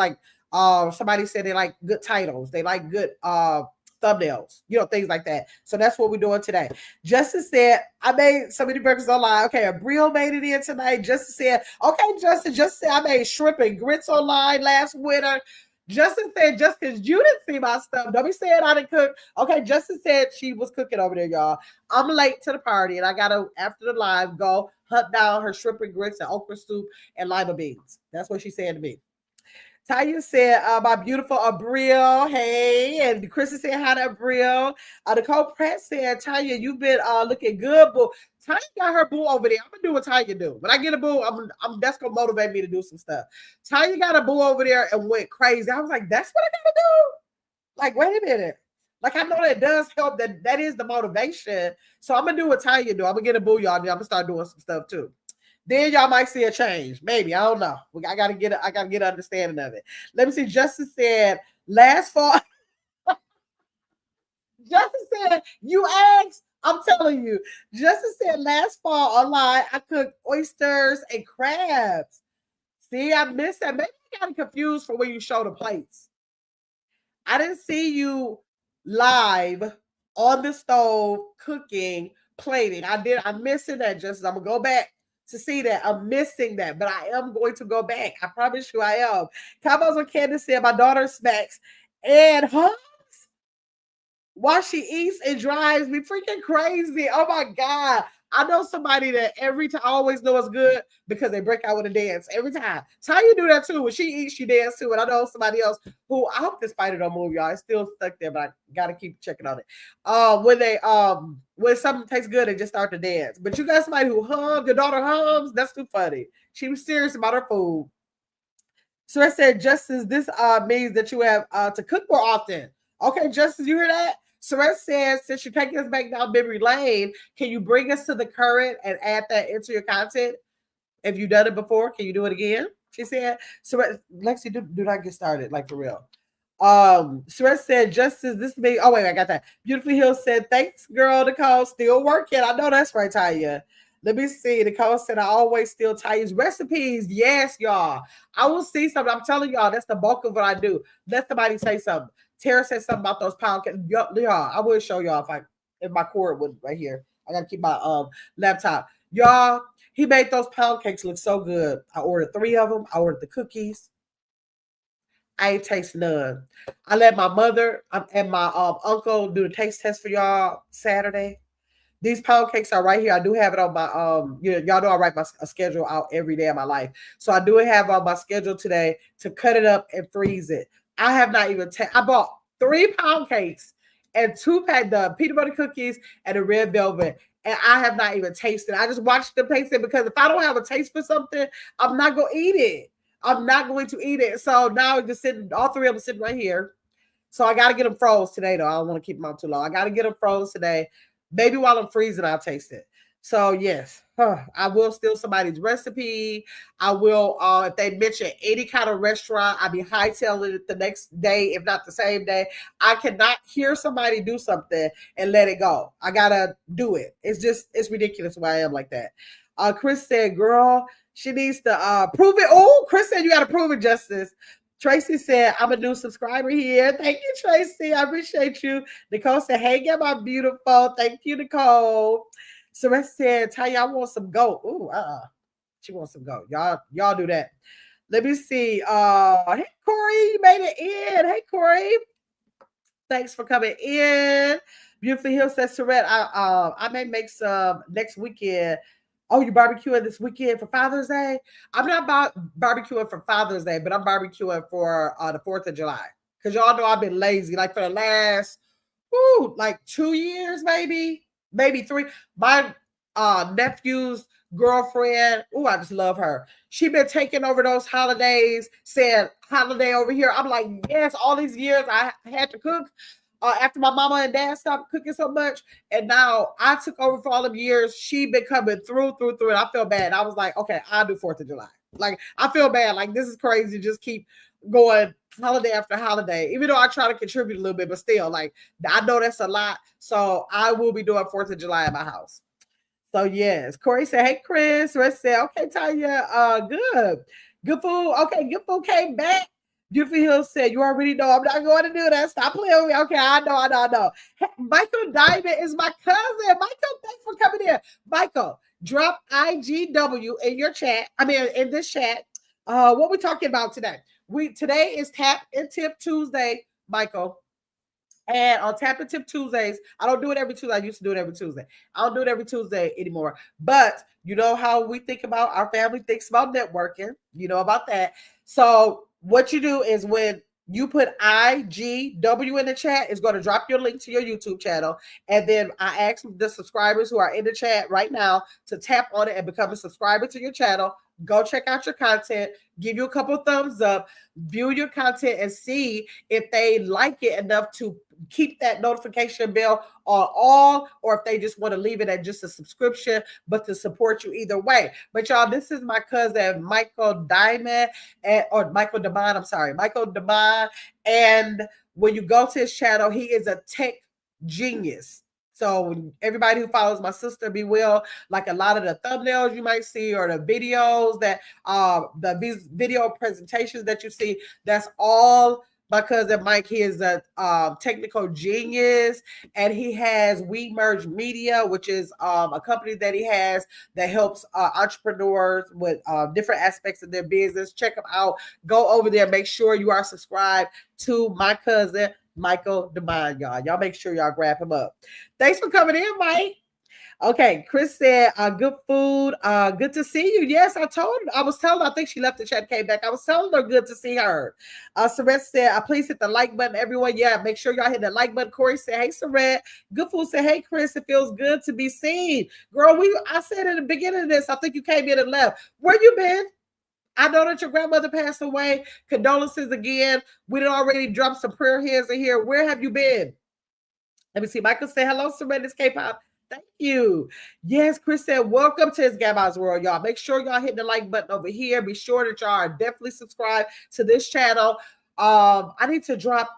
somebody said they like good titles, they like good thumbnails, things like that. So that's what we're doing today. Justice said, I made so many breakfasts online. Okay, Abril made it in tonight. Justice said, okay, Justin said, I made shrimp and grits online last winter. Justin said, just because you didn't see my stuff, don't be saying I didn't cook. Okay, Justin said she was cooking over there, y'all. I'm late to the party, and I got to, after the live, go hunt down her shrimp and grits and okra soup and lima beans. That's what she said to me. Tanya said, my beautiful Abril, hey. And Chris said, hi to Abril. Nicole Pratt said, Tanya, you've been looking good, boo. Tanya got her boo over there. I'm going to do what Tanya do. When I get a boo, that's going to motivate me to do some stuff. Tanya got a boo over there and went crazy. I was like, that's what I got to do? Like, wait a minute. Like, I know that does help. That is the motivation. So I'm going to do what Tanya do. I'm going to get a boo, y'all. I'm going to start doing some stuff, too. Then y'all might see a change. Maybe. I don't know. I gotta get an understanding of it. Let me see. Justice said last fall. Justice said, you asked. I'm telling you. Justice said last fall online, I cooked oysters and crabs. See, I missed that. Maybe I got confused for when you show the plates. I didn't see you live on the stove cooking, plating. I missed it that, Justice. I'm gonna go back to see that. I'm missing that, but I am going to go back. I promise you I am. Combos with Candace said my daughter smacks and hums while she eats and drives me freaking crazy. Oh my God. I know somebody that every time I always know it's good because they break out with a dance every time. So how you do that too? When she eats, she dance too. And I know somebody else who I hope this spider don't move, y'all. It's still stuck there, but I gotta keep checking on it. When something tastes good, they just start to dance. But you got somebody who hums, your daughter hums, that's too funny. She was serious about her food. So I said, Justice, this means that you have to cook more often. Okay, Justice, you hear that? Surette says, since you're taking us back down memory lane, can you bring us to the current and add that into your content? If you've done it before, can you do it again? She said. Surette, Lexi, do not get started, like for real. Surette said, Justice, this may. Oh, wait, I got that. Beautifully Hill said, thanks, girl, Nicole. Still working. I know that's right, Tanya. Let me see. Nicole said, I always steal Tanya's recipes. Yes, y'all. I will see something. I'm telling y'all, that's the bulk of what I do. Let somebody say something. Tara said something about those pound cakes. Y'all, I will show y'all if my cord would right here. I gotta keep my laptop. Y'all, he made those pound cakes look so good. I ordered 3 of them. I ordered the cookies. I ain't taste none. I let my mother and my uncle do the taste test for y'all Saturday. These pound cakes are right here. I do have it on my y'all know I write my schedule out every day of my life. So I do have on my schedule today to cut it up and freeze it. I have not even I bought 3 pound cakes and 2 the peanut butter cookies and the red velvet. And I have not even tasted it. I just watched them taste it because if I don't have a taste for something, I'm not gonna eat it. I'm not going to eat it. So now it's just sitting, all 3 of them sitting right here. So I gotta get them froze today though. I don't want to keep them out too long. I gotta get them froze today. Maybe while I'm freezing, I'll taste it. So yes, I will steal somebody's recipe. I will, if they mention any kind of restaurant, I'll be hightailing it the next day, if not the same day. I cannot hear somebody do something and let it go. I gotta do it. It's ridiculous why I am like that. Chris said, girl, she needs to prove it. Oh, Chris said you gotta prove it, Justice. Tracy said, I'm a new subscriber here. Thank you, Tracy. I appreciate you. Nicole said, hey, get my beautiful. Thank you, Nicole. Sarah said, Tanya, I want some goat. Ooh, she wants some goat. Y'all do that. Let me see. Hey, Corey, you made it in. Hey, Corey. Thanks for coming in. Beautiful Hill says, Surette, I may make some next weekend. Oh, you barbecuing this weekend for Father's Day? I'm not barbecuing for Father's Day, but I'm barbecuing for the 4th of July. Because y'all know I've been lazy. Like for the last, like 2 years, maybe 3. My nephew's girlfriend, I just love her. She been taking over those holidays, saying holiday over here. I'm like, yes, all these years I had to cook. After my mama and dad stopped cooking so much, and now I took over for all of years. She been coming through, and I feel bad. I was like, okay, I'll do 4th of July. Like, I feel bad. Like, this is crazy. Just keep going holiday after holiday, even though I try to contribute a little bit, but still, like, I know that's a lot. So I will be doing 4th of July at my house. So yes, Corey said, hey, Chris. Rest said, okay, Tanya, good food. Okay, good food came back. Beautiful Hill said, you already know I'm not going to do that. Stop playing with me. Okay, I know. Hey, Michael Diamond is my cousin. Michael, thanks for coming in. Michael, drop IGW in your chat. I mean, in this chat. What we talking about today? Today is Tap and Tip Tuesday, Michael. And on Tap and Tip Tuesdays, I don't do it every Tuesday. I used to do it every Tuesday. I don't do it every Tuesday anymore. But you know how we think about, our family thinks about networking. You know about that. So what you do is when you put IGW in the chat, it's going to drop your link to your YouTube channel. And then I ask the subscribers who are in the chat right now to tap on it and become a subscriber to your channel. Go check out your content, give you a couple of thumbs up, view your content, and see if they like it enough to keep that notification bell on all, or if they just want to leave it at just a subscription, but to support you either way. But y'all, this is my cousin Michael Diamond, Michael Demond. And when you go to his channel, he is a tech genius. So everybody who follows my sister Be Well, like a lot of the thumbnails you might see, or the videos that the video presentations that you see, that's all My cousin Mike, he is a technical genius, and he has We Merge Media, which is a company that he has that helps entrepreneurs with different aspects of their business. Check him out. Go over there. Make sure you are subscribed to my cousin Michael Devine, y'all. Y'all make sure y'all grab him up. Thanks for coming in, Mike. Okay, Chris said, good food. Good to see you. Yes, I was telling her, I think she left the chat, came back. I was telling her good to see her. Saret said, please hit the like button, everyone. Yeah, make sure y'all hit the like button. Corey said, hey, Saret. Good food said, hey, Chris, it feels good to be seen. Girl, I said in the beginning of this, I think you came in and left. Where you been? I know that your grandmother passed away. Condolences again. We done already dropped some prayer hands in here. Where have you been? Let me see. Michael said, hello, Saret, it's K-pop. Thank you. Yes, Chris said, welcome to his Gabby's World, y'all. Make sure y'all hit the like button over here. Be sure that y'all are definitely subscribed to this channel. I need to drop,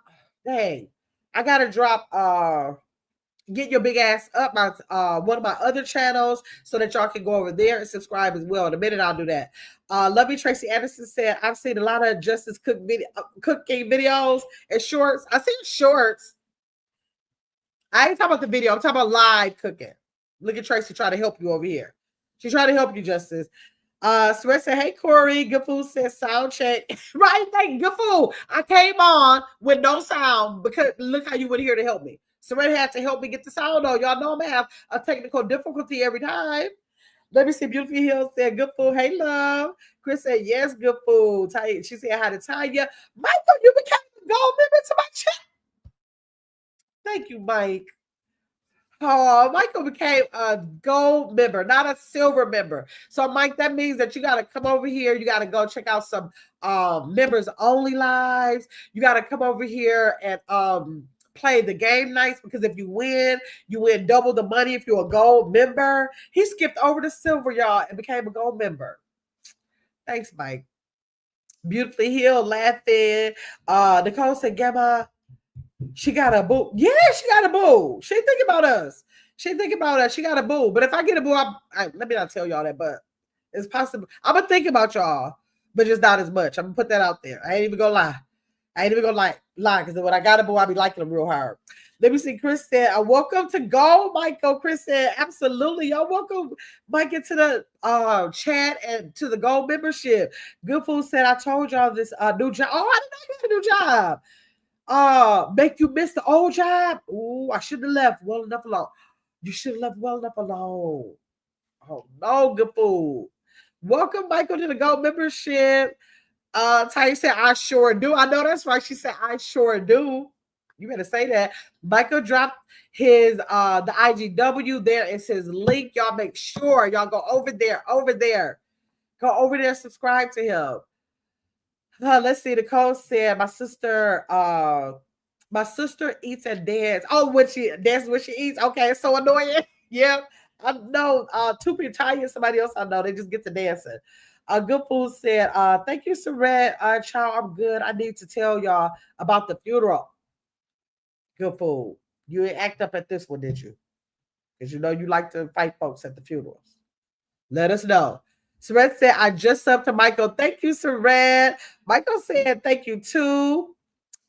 dang, I got to drop, get your big ass up my one of my other channels so that y'all can go over there and subscribe as well. In a minute, I'll do that. Lovey Tracy Anderson said, I've seen a lot of Justice cooking videos and shorts. I seen shorts. I ain't talking about the video. I'm talking about live cooking. Look at Tracy trying to help you over here. She's trying to help you, Justice. Sweat said, hey, Corey. Good food says sound check. Right? Thank good food. I came on with no sound because look how you were here to help me. Sweat had to help me get the sound on. Y'all know I'm going to have a technical difficulty every time. Let me see. Beautiful Hills said, good food. Hey, love. Chris said, yes, good food. She said, hi to Tanya. Michael, you became a gold member to my chat. Thank you, Mike. Oh, Michael became a gold member, not a silver member. So, Mike, that means that you got to come over here. You got to go check out some members only lives. You got to come over here and play the game nights because if you win double the money if you're a gold member. He skipped over to silver, y'all, and became a gold member. Thanks, Mike. Beautifully healed, laughing. Nicole said, Gamma. She got a boo. Yeah, she got a boo. She think about us. She think about us. She got a boo. But if I get a boo, let me not tell y'all that, but it's possible. I'm going to think about y'all, but just not as much. I'm going to put that out there. I ain't even going to lie. I ain't even going to lie because when I got a boo, I be liking them real hard. Let me see. Chris said, welcome to Go, Michael. Chris said, absolutely. Y'all welcome Mike into the chat and to the Gold membership. Good Food said, I told y'all this new job. Oh, I did not get a new job. Make you miss the old job. Ooh, I should have left well enough alone. You should have left well enough alone. Oh no, Good Food. Welcome, Michael, to the Gold membership. Ty said, I sure do. I know that's right. She said, I sure do. You better say that. Michael dropped his the IGW there. It's his link. Y'all make sure y'all go over there. Go over there, subscribe to him. Let's see. Nicole said, my sister eats and dance. Oh, when she dances when she eats. Okay, it's so annoying. Yeah. I know two people Italian, somebody else I know. They just get to dancing. Good Food said, thank you, Saret. Child, I'm good. I need to tell y'all about the funeral. Good Food. You didn't act up at this one, did you? Because you know you like to fight folks at the funerals. Let us know. Saret said, I just subbed to Michael. Thank you, Saret. Michael said, thank you, too.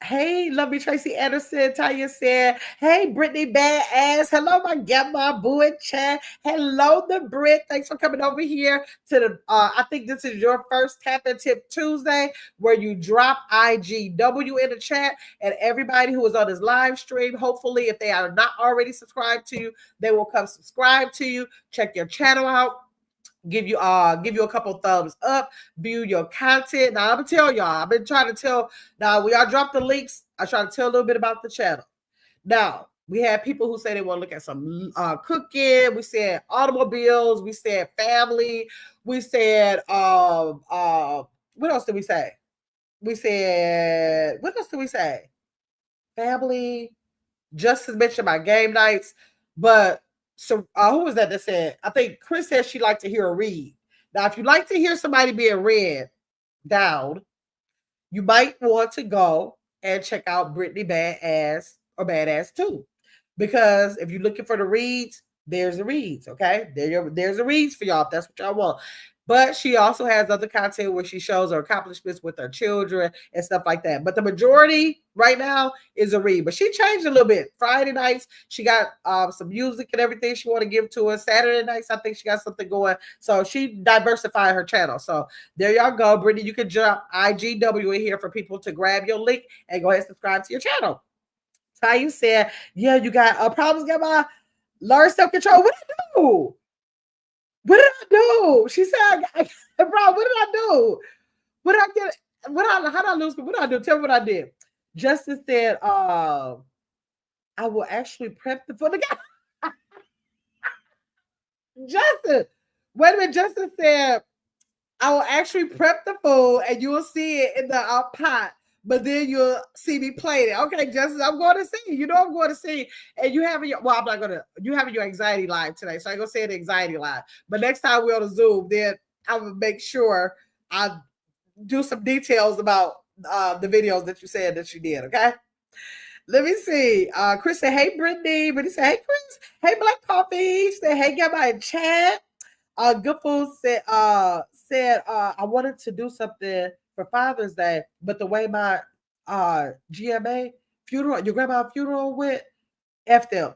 Hey, Lovely Tracy Anderson. Tanya said, hey, Brittany Badass. Hello, my Gamma Boo and chat. Hello, the Brit. Thanks for coming over here to the, I think this is your first Tap and Tip Tuesday where you drop IGW in the chat. And everybody who is on this live stream, hopefully, if they are not already subscribed to you, they will come subscribe to you. Check your channel out. Give you a couple thumbs up, view your content. Now I'm gonna tell y'all, I've been trying to tell. Now we all dropped the links. I try to tell a little bit about the channel. Now we had people who say they want to look at some cooking. We said automobiles. We said family. We said what else did we say? We said what else did we say? Family. Justice mentioned my game nights, but. So who was that said? I think Chris said she liked to hear a read. Now, if you like to hear somebody being read down, you might want to go and check out Brittany Badass or Badass too. Because if you're looking for the reads, there's the reads. Okay, there's the reads for y'all if that's what y'all want. But she also has other content where she shows her accomplishments with her children and stuff like that. But the majority right now is a read. But she changed a little bit. Friday nights, she got some music and everything she want to give to us. Saturday nights, I think she got something going. So she diversified her channel. So there y'all go. Brittany, you can drop IGW in here for people to grab your link and go ahead and subscribe to your channel. Tayu said, yeah, you got problems get my learn self-control. What did I do? What did I do? She said, I got a problem. What did I do? What did I get? How did I lose? What did I do? Tell me what I did. Justice said, I will actually prep for the guy. Justice. Wait a minute. Justice said, I will actually prep the food and you will see it in the pot, but then you'll see me playing it. Okay, Justice, I'm going to see. You know I'm going to see. And you having your, well, I'm not going to, you having your anxiety live today. So I'm going to say the anxiety live. But next time we're on a Zoom, then I will make sure I do some details about the videos that you said that you did, okay? Let me see. Chris said, hey, Brittany. Brittany said, hey, Chris. Hey, Black Coffee. She said, hey, get my chat. Good Food said, I wanted to do something for Father's Day, but the way my GMA funeral, your grandma's funeral went, F them.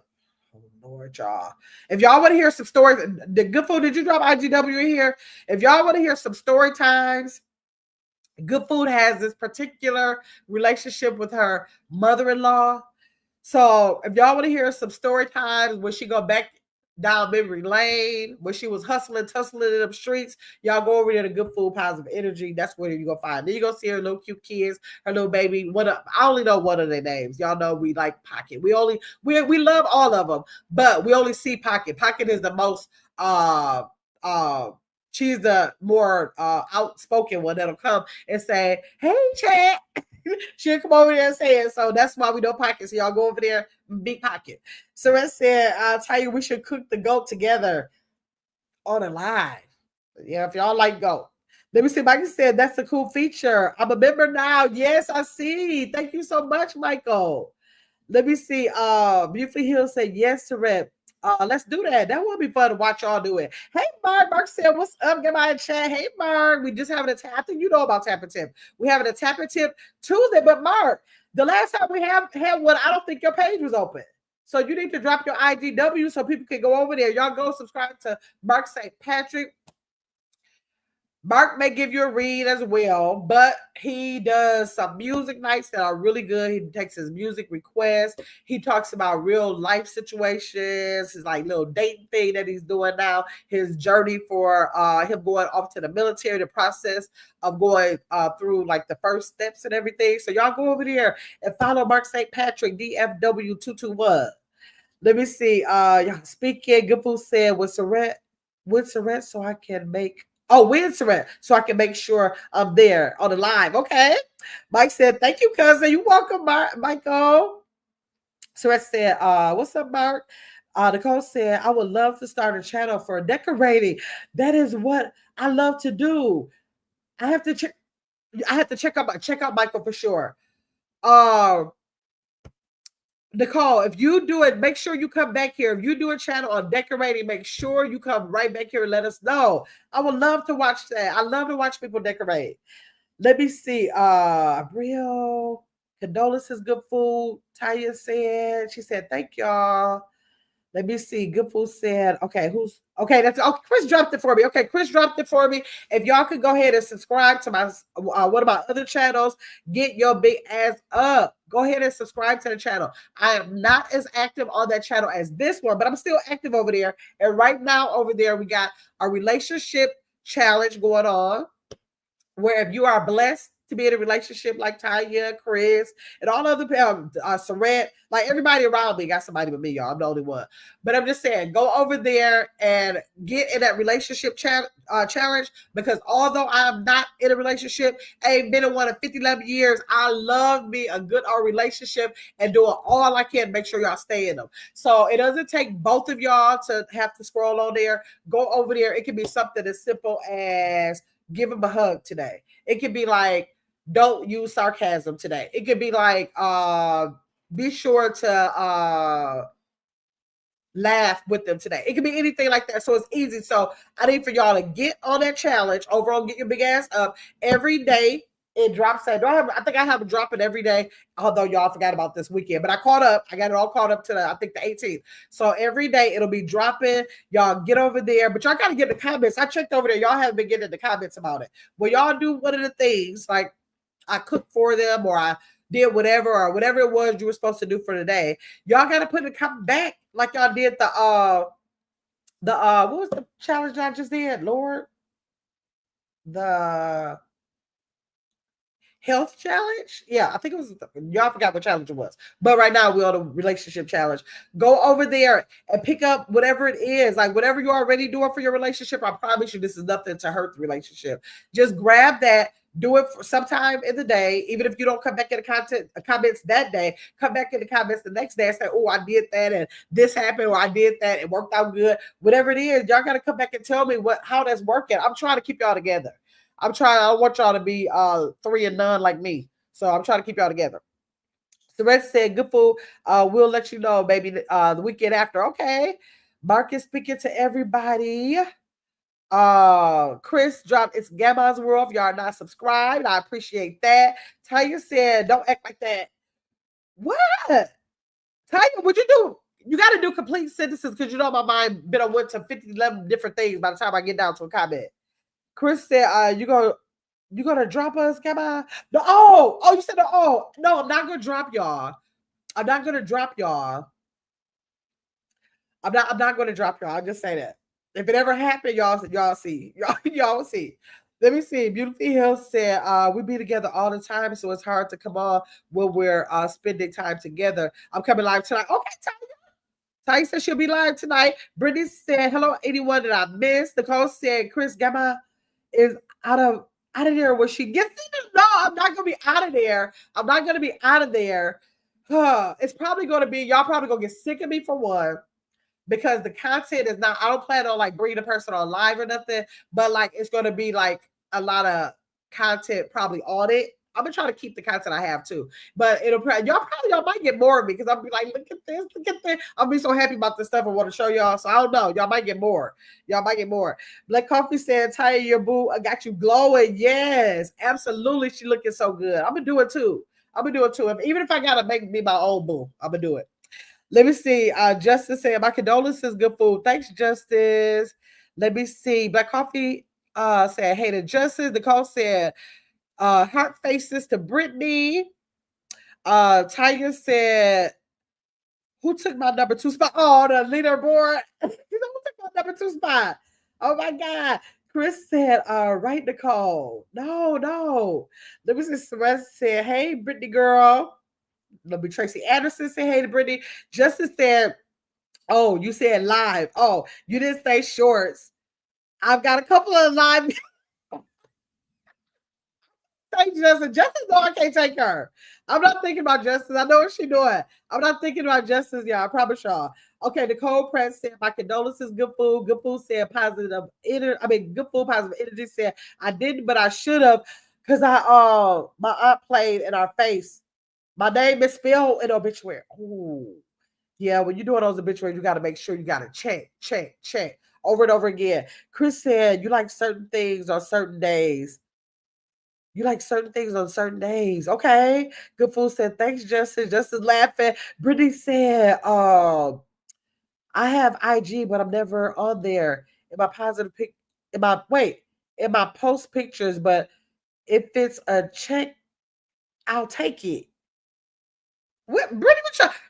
Oh Lord, y'all. If y'all want to hear some stories, the Good Food, did you drop IGW in here? If y'all want to hear some story times, Good Food has this particular relationship with her mother-in-law. So if y'all want to hear some story times when she go back down memory lane, when she was tussling in them streets, y'all go over there to Good Food Positive Energy. That's where you go find. Then you go see her little cute kids, her little baby. I only know one of their names. Y'all know we like Pocket. We love all of them, but we only see Pocket. Pocket is the most she's the more outspoken one that'll come and say, hey, Chad. She'll come over there and say it. So that's why we don't Pocket. So y'all go over there, big Pocket. Sarette said, I'll tell you, we should cook the goat together on a live. Yeah, if y'all like goat. Let me see. Michael said, that's a cool feature. I'm a member now. Yes, I see. Thank you so much, Michael. Let me see. Beautiful Hill said, yes, Sarette. Let's do that. That would be fun to watch y'all do it. Hey, Mark. Mark said, what's up? Get my chat. Hey, Mark. We just having a tap. I think you know about Tap and Tip. We having a Tap and Tip Tuesday. But Mark, the last time we had one, I don't think your page was open. So you need to drop your IGW so people can go over there. Y'all go subscribe to Mark St. Patrick. Mark may give you a read as well, but he does some music nights that are really good. He takes his music requests. He talks about real life situations, his like little dating thing that he's doing now, his journey for him going off to the military, the process of going through like the first steps and everything. So y'all go over there and follow Mark St. Patrick, DFW221. Let me see. Y'all speaking. Good Food said with Sarette, so I can make with Sarette, so I can make sure I'm there on the live. Okay. Mike said, thank you, cousin. You welcome, Michael. Sarette said, what's up, Mark? Nicole said, I would love to start a channel for decorating. That is what I love to do. I have to check out Michael for sure. Nicole, if you do it, make sure you come back here. If you do a channel on decorating, make sure you come right back here and let us know. I would love to watch that. I love to watch people decorate. Let me see. Real condolences, Good Food. Taya said, she said, thank y'all. Let me see. Good Food said, okay, that's Chris dropped it for me. Okay, Chris dropped it for me. If y'all could go ahead and subscribe to my one of my other channels, get your big ass up. Go ahead and subscribe to the channel. I am not as active on that channel as this one, but I'm still active over there. And right now over there, we got a relationship challenge going on, where if you are blessed to be in a relationship like Tanya, Chris, and all other people, Sarette, like everybody around me got somebody but me, y'all. I'm the only one. But I'm just saying, go over there and get in that relationship challenge, because although I'm not in a relationship, I ain't been in one in 11 years, I love me a good old relationship and doing all I can to make sure y'all stay in them. So it doesn't take both of y'all to have to scroll on there. Go over there. It can be something as simple as give him a hug today. It could be like, don't use sarcasm today. It could be like, be sure to laugh with them today. It can be anything like that. So it's easy. So I need for y'all to get on that challenge over on Get Your Big Ass Up every day. It drops at, I think I have a drop it every day, although y'all forgot about this weekend. But I caught up. I got it all caught up to I think the 18th. So every day it'll be dropping. Y'all get over there. But y'all got to get the comments. I checked over there. Y'all haven't been getting the comments about it. Well, y'all do one of the things like I cooked for them or I did whatever or whatever it was you were supposed to do for the day. Y'all got to put it come back like y'all did the what was the challenge I just did, Lord? The health challenge. Yeah, I think it was, y'all forgot what challenge it was. But right now we're on the relationship challenge. Go over there and pick up whatever it is, like whatever you're already doing for your relationship. I promise you this is nothing to hurt the relationship. Just grab that. Do it for sometime in the day, even if you don't come back in the comments that day. Come back in the comments the next day and say, "Oh, I did that, and this happened, or I did that, it worked out good." Whatever it is, y'all got to come back and tell me how that's working. I'm trying to keep y'all together. I don't want y'all to be 3 and none like me. So I'm trying to keep y'all together. The rest said, "Good food. We'll let you know, baby, the weekend after." Okay. Marcus speaking to everybody. Chris dropped It's Gamma's World. If y'all are not subscribed, I appreciate that. Tanya said, "Don't act like that." What? Tanya, what you do? You got to do complete sentences because you know my mind been on went to 50, 11 different things by the time I get down to a comment. Chris said, you gonna drop us, Gamma? No, you said no. No, I'm not gonna drop y'all. I'm not gonna drop y'all. I'm not gonna drop y'all. I'll just say that. If it ever happened, y'all see. Y'all will see. Let me see. Beautiful Hills said, we be together all the time, so it's hard to come on when we're spending time together. I'm coming live tonight. Okay, Tanya. Tanya said she'll be live tonight. Brittany said, hello, anyone that I missed. Nicole said, Chris Gamma is out of there when she gets in. No, I'm not gonna be out of there. I'm not gonna be out of there. It's probably gonna be, y'all probably gonna get sick of me for one, because the content is not, I don't plan on like bringing a person on live or nothing, but like it's gonna be like a lot of content probably on it. I'm gonna try to keep the content I have too, but y'all might get more of me because I'll be like, look at this. I'll be so happy about this stuff I want to show y'all. So I don't know, y'all might get more. Black Coffee said, "Taya, your boo, I got you glowing." Yes, absolutely. She looking so good. I'm gonna do it too. Even if I gotta make me my own boo, I'm gonna do it. Let me see. Justice said, "My condolences, good food." Thanks, Justice. Let me see. Black Coffee said, "Hey to Justice." Nicole said, heart faces to Brittany. Tiger said, "Who took my number 2 spot?" Oh, the leaderboard. Who took my number 2 spot? Oh my God. Chris said, right, Nicole. No. Let me see. Celeste said, "Hey, Brittany girl." Let me Tracy Anderson said, "Hey to Brittany." Justice said, "Oh, you said live. Oh, you didn't say shorts." I've got a couple of live. Thank Justice. Justice, no, I can't take her. I'm not thinking about Justice. I know what she's doing. I'm not thinking about Justice, y'all. I promise y'all. Okay, Nicole Press said, "My condolences, good food." Good food said, "Positive energy." Good food, positive energy said, "I didn't, but I should have, because my aunt played in our face. My name is spelled in obituary." Ooh. Yeah, when you're doing those obituaries, you got to make sure you got to check over and over again. Chris said, "You like certain things on certain days." You like certain things on certain days. Okay. Good food said, "Thanks, Justice." Justice laughing. Brittany said, "I have IG, but I'm never on there. In my positive pic, in my post pictures, but if it's a check, I'll take it." What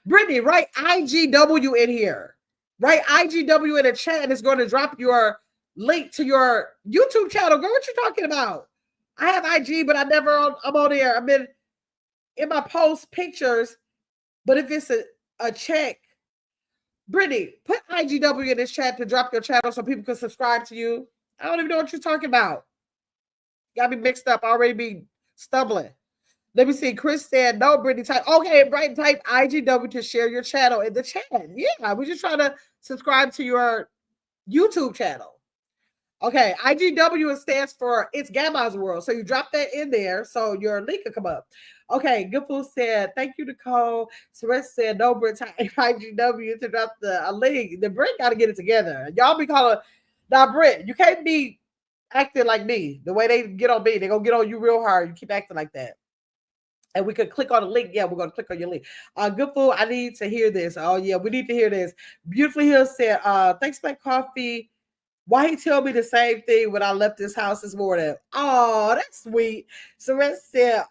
Brittany, write IGW in here. Write IGW in the chat, and it's going to drop your link to your YouTube channel. Girl, what you talking about? I have IG, but I'm on there. I've been in my post pictures, but if it's a check, Brittany, put IGW in this chat to drop your channel so people can subscribe to you. I don't even know what you're talking about. Got me mixed up. I already be stumbling. Let me see. Chris said, "No, Brittany, type." Okay, right, type IGW to share your channel in the chat. Yeah, we're just trying to subscribe to your YouTube channel. Okay, IGW stands for It's Gamma's World. So you drop that in there so your link will come up. Okay, Good Food said, thank you, Nicole. Celeste said, no, Brit, IGW to drop a link. The Brit got to get it together. Y'all be calling, now, Brit, you can't be acting like me. The way they get on me, they going to get on you real hard. You keep acting like that. And we could click on the link. Yeah, we're going to click on your link. Good Food, I need to hear this. Oh, yeah, we need to hear this. Beautifully Hill said, thanks for that coffee. Why he tell me the same thing when I left this house this morning? Oh, that's sweet. Sorrel said,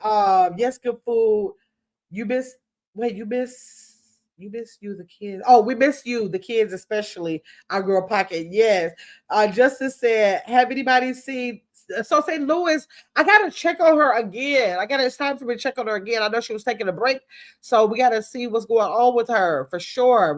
yes, Good Food. You miss, wait, you, the kids. Oh, we miss you, the kids, especially our girl Pocket. Yes. Justice said, have anybody seen so St. Louis? I gotta check on her again. It's time for me to check on her again. I know she was taking a break, so we gotta see what's going on with her for sure.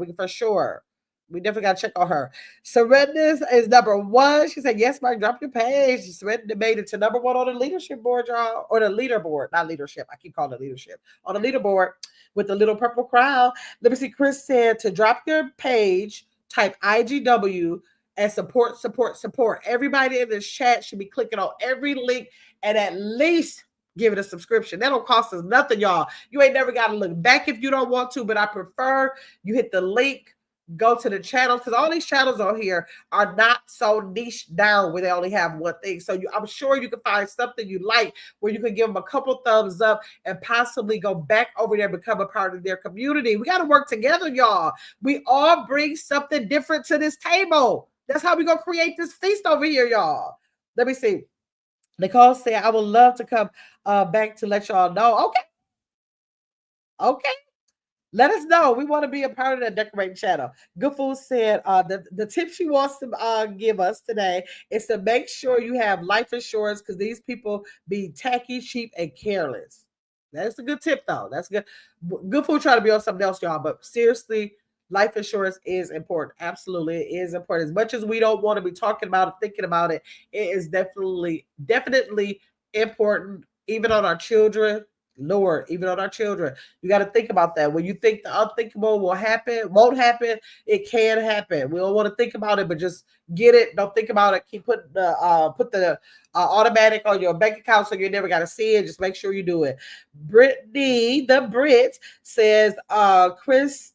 We definitely got to check on her. Serenus is number one. She said, yes, Mark, drop your page. Serenus made it to number one on the leadership board, y'all. Or the leaderboard, not leadership. I keep calling it leadership. On the leaderboard with the little purple crown. Let me see. Chris said to drop your page, type IGW and support. Everybody in this chat should be clicking on every link and at least give it a subscription. That don't cost us nothing, y'all. You ain't never got to look back if you don't want to, but I prefer you hit the link, go to the channels, because all these channels on here are not so niche down where they only have one thing. So I'm sure you can find something you like where you can give them a couple thumbs up and possibly go back over there and become a part of their community. We got to work together, y'all. We all bring something different to this table. That's how we gonna create this feast over here, y'all. Let me see. Nicole said, I would love to come back to let y'all know. Okay. Let us know. We want to be a part of that decorating channel. Good Food said the tip she wants to give us today is to make sure you have life insurance because these people be tacky, cheap, and careless. That's a good tip, though. That's good. Good Food trying to be on something else, y'all. But seriously, life insurance is important. Absolutely, it is important. As much as we don't want to be talking about it, thinking about it, it is definitely important, even on our children. Lord, even on our children. You got to think about that. When you think the unthinkable won't happen, it can happen. We don't want to think about it, but just get it. Don't think about it. Keep put the automatic on your bank account so you never got to see it. Just make sure you do it. Brittany, the Brit, says, Chris,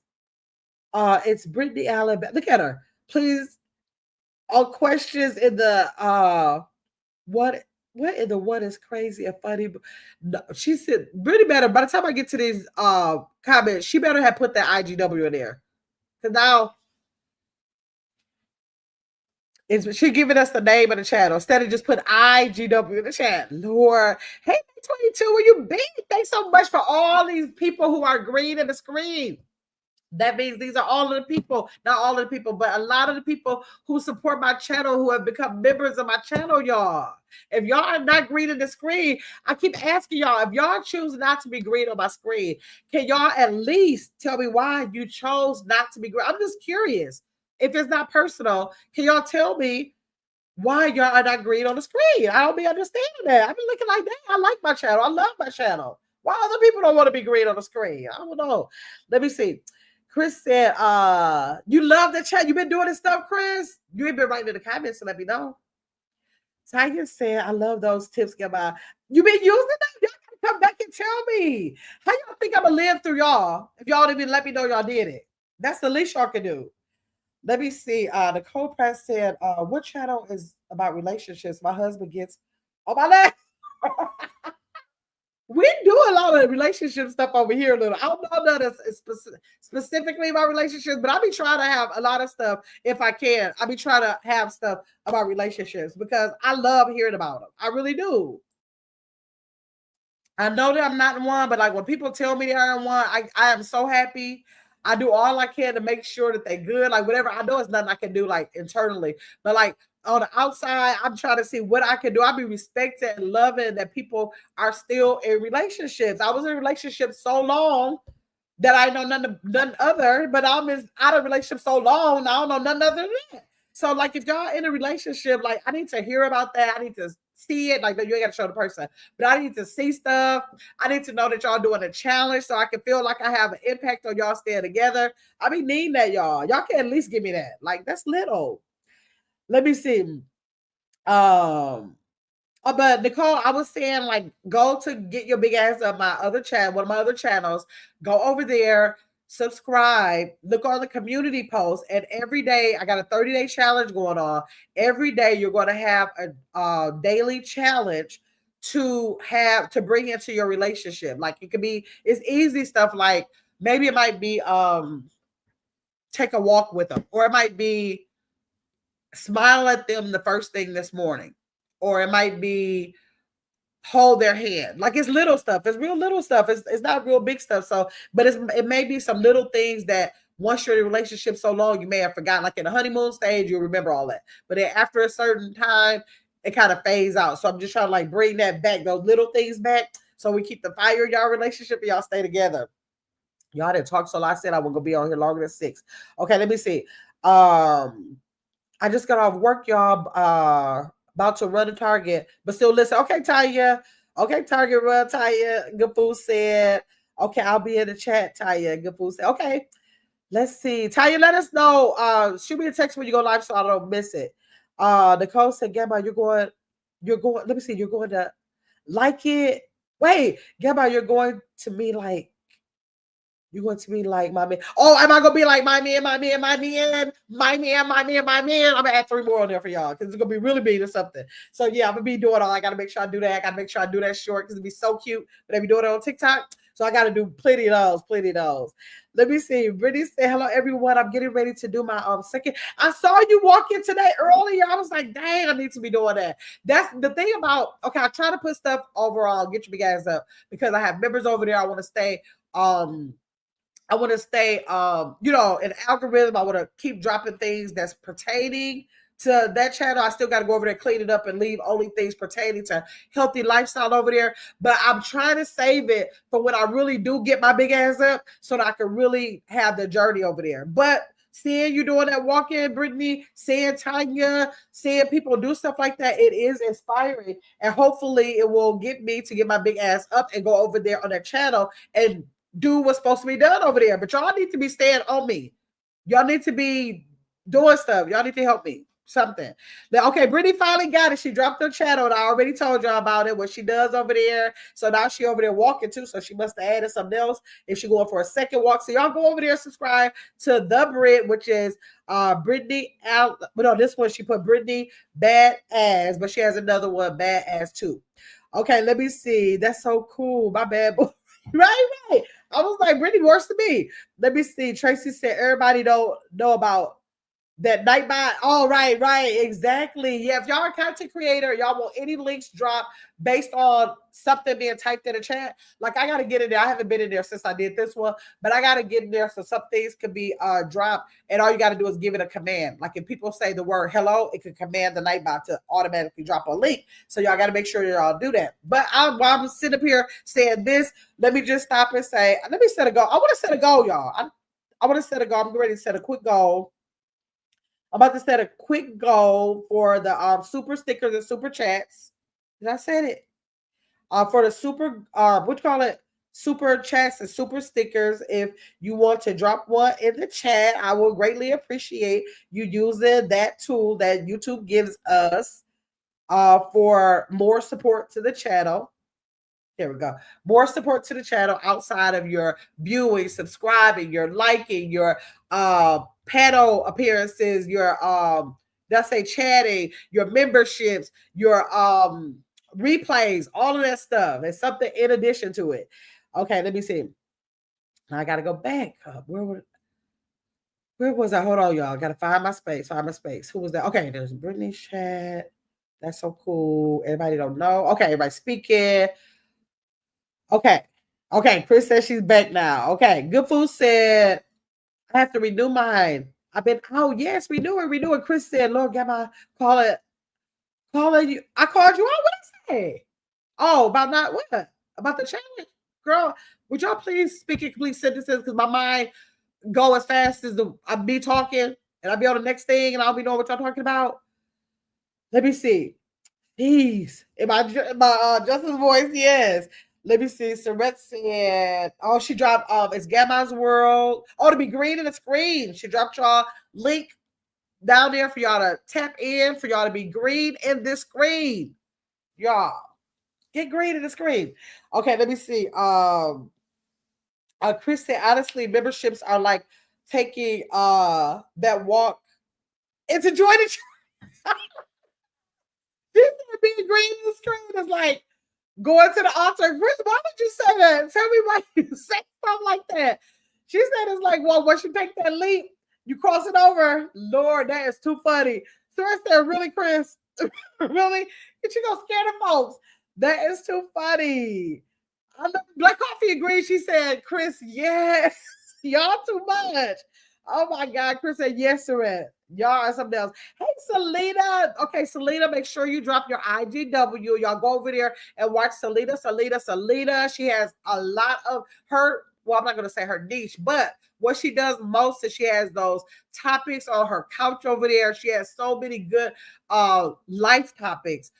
it's Brittany Allen. Look at her. Please, all questions in the what in the what is crazy and funny? No, she said really better. By the time I get to these comments, she better have put that IGW in there. Cause now is she giving us the name of the channel instead of just put IGW in the chat. Lord, hey 22, where you been? Thanks so much for all these people who are green in the screen. That means these are all of the people, not all of the people, but a lot of the people who support my channel, who have become members of my channel, y'all. If y'all are not green on the screen, I keep asking y'all, if y'all choose not to be green on my screen, can y'all at least tell me why you chose not to be green? I'm just curious. If it's not personal, can y'all tell me why y'all are not green on the screen? I don't be understanding that. I've been looking like that. I like my channel. I love my channel. Why other people don't want to be green on the screen? I don't know. Let me see. Chris said, you love the chat. You been doing this stuff, Chris? You ain't been writing in the comments to let me know. Tiger said, I love those tips, Gabby. You been using them? Y'all gotta come back and tell me. How y'all think I'm gonna live through y'all if y'all didn't even let me know y'all did it? That's the least y'all can do. Let me see. Nicole Press said, what channel is about relationships? My husband gets on my leg. We do a lot of relationship stuff over here. Little, I don't know none of specifically about relationships, but I be trying to have a lot of stuff if I can. I be trying to have stuff about relationships because I love hearing about them. I really do. I know that I'm not in one, but like when people tell me they are in one, I am so happy. I do all I can to make sure that they're good. Like whatever, I know it's nothing I can do like internally, but like on the outside, I'm trying to see what I can do. I be respecting and loving that people are still in relationships. I was in relationships so long that I know none other, but I'm out of relationship so long, I don't know none other than that. So like if y'all in a relationship, like I need to hear about that. I need to see it. Like you ain't gotta show the person, but I need to see stuff. I need to know that y'all doing a challenge so I can feel like I have an impact on y'all staying together. I be needing that, y'all. Y'all can at least give me that. Like that's little. Let me see. But Nicole, I was saying, like, go to get your big ass up my other channel, one of my other channels. Go over there, subscribe, look on the community post, and every day I got a 30-day challenge going on. Every day you're going to have a daily challenge to bring into your relationship. Like, it could be, it's easy stuff, like maybe it might be take a walk with them, or it might be smile at them the first thing this morning, or it might be hold their hand. Like, it's little stuff. It's real little stuff. It's not real big stuff. So, but it may be some little things that once you're in a relationship so long, you may have forgotten. Like in the honeymoon stage, you'll remember all that. But then after a certain time, it kind of fades out. So I'm just trying to like bring that back, those little things back, so we keep the fire in y'all relationship and y'all stay together. Y'all didn't talk so long. I said I was gonna be on here longer than 6. Okay, let me see. I just got off work, y'all. About to run a Target, but still listen. Okay, Tanya. Okay, Target run, Tanya. Good food said. Okay, I'll be in the chat, Tanya. Good food said. Okay, let's see. Tanya, let us know. Shoot me a text when you go live so I don't miss it. Nicole said, Gamma, you're going, let me see, you're going to like it. Wait, Gamma, you're going to me like, you're going to be like my man. Oh, am I going to be like my man, my man, my man, my man, my man, my man? I'm going to add 3 more on there for y'all because it's going to be really big or something. So, yeah, I'm going to be doing all. I got to make sure I do that. I got to make sure I do that short because it'd be so cute. But they be doing it on TikTok. So I got to do plenty of those. Let me see. Brittany say, hello, everyone. I'm getting ready to do my second. I saw you walk in today earlier. I was like, dang, I need to be doing that. That's the thing about, okay, I try to put stuff overall, get your big ass up because I have members over there. I want to stay, you know, in algorithm. I want to keep dropping things that's pertaining to that channel. I still got to go over there, clean it up, and leave only things pertaining to healthy lifestyle over there. But I'm trying to save it for when I really do get my big ass up so that I can really have the journey over there. But seeing you doing that walk-in, Brittany, seeing Tanya, seeing people do stuff like that, it is inspiring. And hopefully it will get me to get my big ass up and go over there on that channel and do what's supposed to be done over there. But y'all need to be staying on me. Y'all need to be doing stuff. Y'all need to help me. Something. Okay, Brittany finally got it. She dropped her channel, and I already told y'all about it, what she does over there. So now she over there walking too. So she must have added something else if she going for a second walk. So y'all go over there, subscribe to the Brit, which is Brittany out. But no, this one she put Brittany Bad Ass, but she has another one, Bad Ass too. Okay, let me see. That's so cool. My bad boy. Right. I was like, Brittany worse than me. Let me see. Tracy said everybody don't know about that Nightbot. Oh, right, exactly. Yeah, if y'all are a content creator, y'all want any links dropped based on something being typed in the chat, like I gotta get in there. I haven't been in there since I did this one, but I gotta get in there so some things could be dropped, and all you gotta do is give it a command. Like if people say the word hello, it could command the Nightbot to automatically drop a link. So y'all gotta make sure y'all do that. But while I'm sitting up here saying this, let me just stop and say, let me set a goal. I want to set a goal, y'all. I want to set a goal. I'm ready to set a quick goal. I'm about to set a quick goal for the super stickers and super chats. Did I say it? For the super, what you call it? Super chats and super stickers. If you want to drop one in the chat, I will greatly appreciate you using that tool that YouTube gives us for more support to the channel. There we go. More support to the channel outside of your viewing, subscribing, your liking, your panel appearances, your let's say chatting, your memberships, your replays, all of that stuff. There's something in addition to it. Okay, let me see. I gotta go back. Where was I? Hold on, y'all. Gotta find my space. Who was that? Okay, there's Brittany's chat. That's so cool. Everybody don't know. Okay, everybody speaking. Okay. Chris says she's back now. Okay. Good Food said, I have to renew mine. I've been, yes, renew it. Chris said, Lord, get my calling you. I called you out. What I say? Oh, about not what? About the challenge. Girl, would y'all please speak in complete sentences? Because my mind go as fast as I be talking and I'll be on the next thing and I'll be knowing what y'all talking about. Let me see. Peace. In my Justice voice, yes. Let me see. Surrette said, oh, she dropped it's Gamma's World. Oh, to be green in the screen. She dropped y'all link down there for y'all to tap in, for y'all to be green in this screen. Y'all, get green in the screen. Okay, let me see. Chris said, honestly, memberships are like taking that walk. It's a joy to being green in the screen is like going to the altar. Chris, why would you say that? Tell me why you say something like that. She said it's like, well, once you take that leap, you cross it over. Lord, that is too funny. So I said, really, Chris? Really? Get you go scare the folks. That is too funny. I know Black Coffee agreed. She said, Chris, yes. Y'all too much. Oh my God. Chris said, yes, sir. Y'all are something else. Hey, Selena. Okay, Selena, make sure you drop your IGW. Y'all go over there and watch Selena. She has a lot of her. Well, I'm not going to say her niche, but what she does most is she has those topics on her couch over there. She has so many good life topics.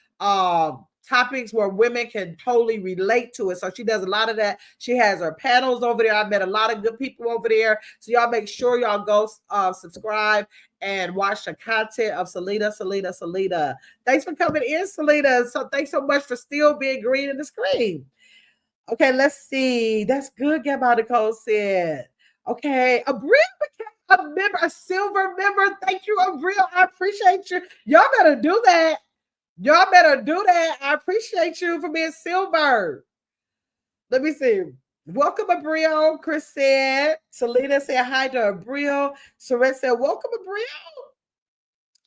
Topics where women can totally relate to it. So she does a lot of that. She has her panels over there. I met a lot of good people over there. So y'all make sure y'all go subscribe and watch the content of Selena. Thanks for coming in, Selena. So thanks so much for still being green in the screen. Okay, let's see. That's good, Gabby Nicole said. Okay, Abril became a member, a silver member. Thank you, Abril. I appreciate you. Y'all better do that. Y'all better do that. I appreciate you for being silver. Let me see. Welcome, Abril. Chris said. Selena said hi to Abril. Sorette said, welcome, Abril.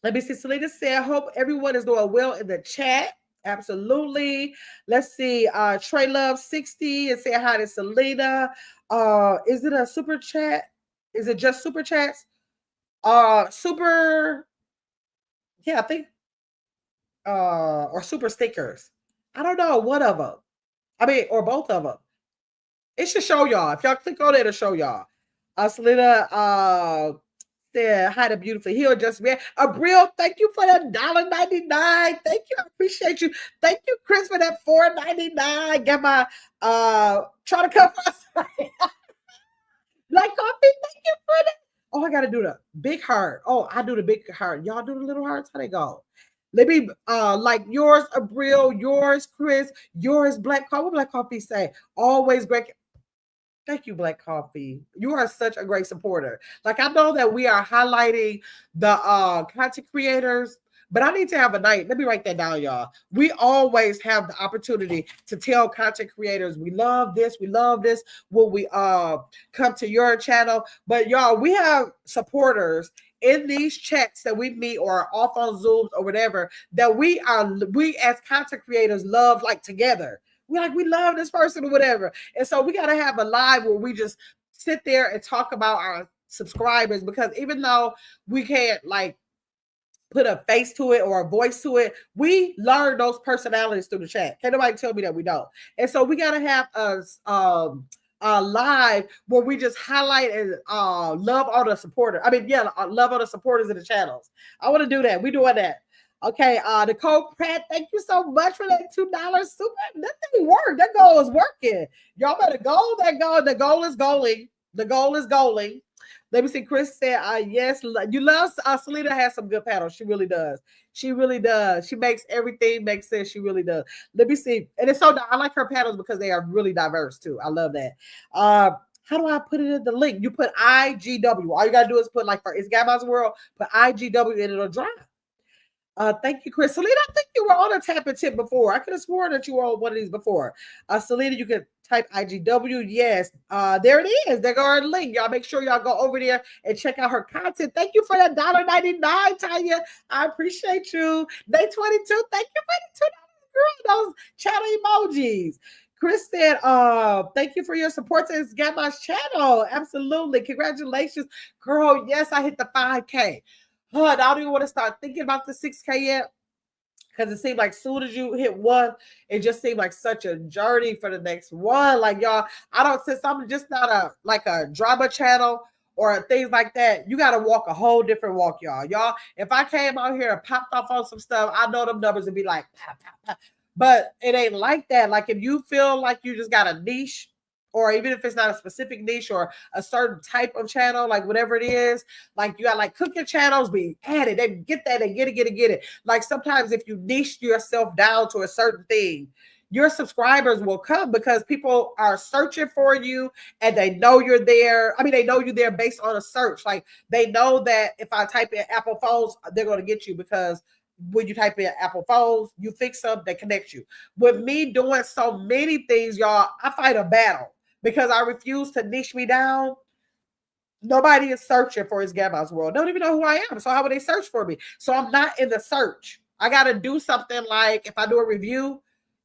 Let me see. Selena said, hope everyone is doing well in the chat. Absolutely. Let's see. Trey Love 60 and say hi to Selena. Is it a super chat? Is it just super chats? Super. Yeah, I think. Or super stickers. I don't know. One of them. I mean, or both of them. It should show y'all. If y'all click on it, it'll show y'all. Selena said hi to Beautifully Healed. Just read. Abril, thank you for that $1.99. Thank you. I appreciate you. Thank you, Chris, for that $4.99. Get my try to cover us. Like coffee, thank you for that. Oh, I gotta do the big heart. Oh, I do the big heart. Y'all do the little hearts. How they go? Let me like yours, Abril, yours, Chris, yours, Black Coffee. What Black Coffee say? Always great. Thank you, Black Coffee. You are such a great supporter. Like I know that we are highlighting the content creators, but I need to have a night. Let me write that down, y'all. We always have the opportunity to tell content creators we love this when we come to your channel. But y'all, we have supporters in these chats that we meet or off on Zooms or whatever that we as content creators love like together. We love this person or whatever. And so we got to have a live where we just sit there and talk about our subscribers, because even though we can't like put a face to it or a voice to it, we learn those personalities through the chat. Can't nobody tell me that we don't. And so we got to have a live where we just highlight and love all the supporters. I mean, yeah, love all the supporters in the channels. I want to do that. We doing that. Okay, Nicole Pratt, thank you so much for that $2 super. That thing worked. That goal is working. Y'all better go. That goal. The goal is goaling. The goal is goaling. Let me see. Chris said, yes, you love Selena has some good panels. She really does. She really does. She makes everything make sense. She really does. Let me see. And it's so I like her panels because they are really diverse too. I love that. How do I put it in the link? You put IGW. All you gotta do is put like for It's Gabby's World, put IGW and it'll drop. Thank you, Chris. Selena, I think you were on a tap and tip before. I could have sworn that you were on one of these before. Selena, you can type IGW. Yes, there it is. There go our link. Y'all make sure y'all go over there and check out her content. Thank you for that $1.99, Tanya. I appreciate you. Day 22. Thank you for the $2. Girl, those channel emojis. Chris said, thank you for your support to It's Gabby's channel. Absolutely. Congratulations. Girl, yes, I hit the 5K. I don't even want to start thinking about the 6K yet, because it seemed like soon as you hit one, it just seemed like such a journey for the next one. Like y'all, since I'm just not a drama channel or things like that, you got to walk a whole different walk, y'all. Y'all, if I came out here and popped off on some stuff, I know them numbers would be like, pop, pop, pop. But it ain't like that. Like if you feel like you just got a niche or even if it's not a specific niche or a certain type of channel, like whatever it is, like you got like cooking channels being added, they get that, they get it. Like sometimes if you niche yourself down to a certain thing, your subscribers will come because people are searching for you and they know you're there. I mean, they know you're there based on a search. Like they know that if I type in Apple phones, they're going to get you because when you type in Apple phones, you fix them, they connect you. With me doing so many things, y'all, I fight a battle because I refuse to niche me down. Nobody is searching for his Grandma's World. They don't even know who I am. So how would they search for me? So I'm not in the search. I got to do something like if I do a review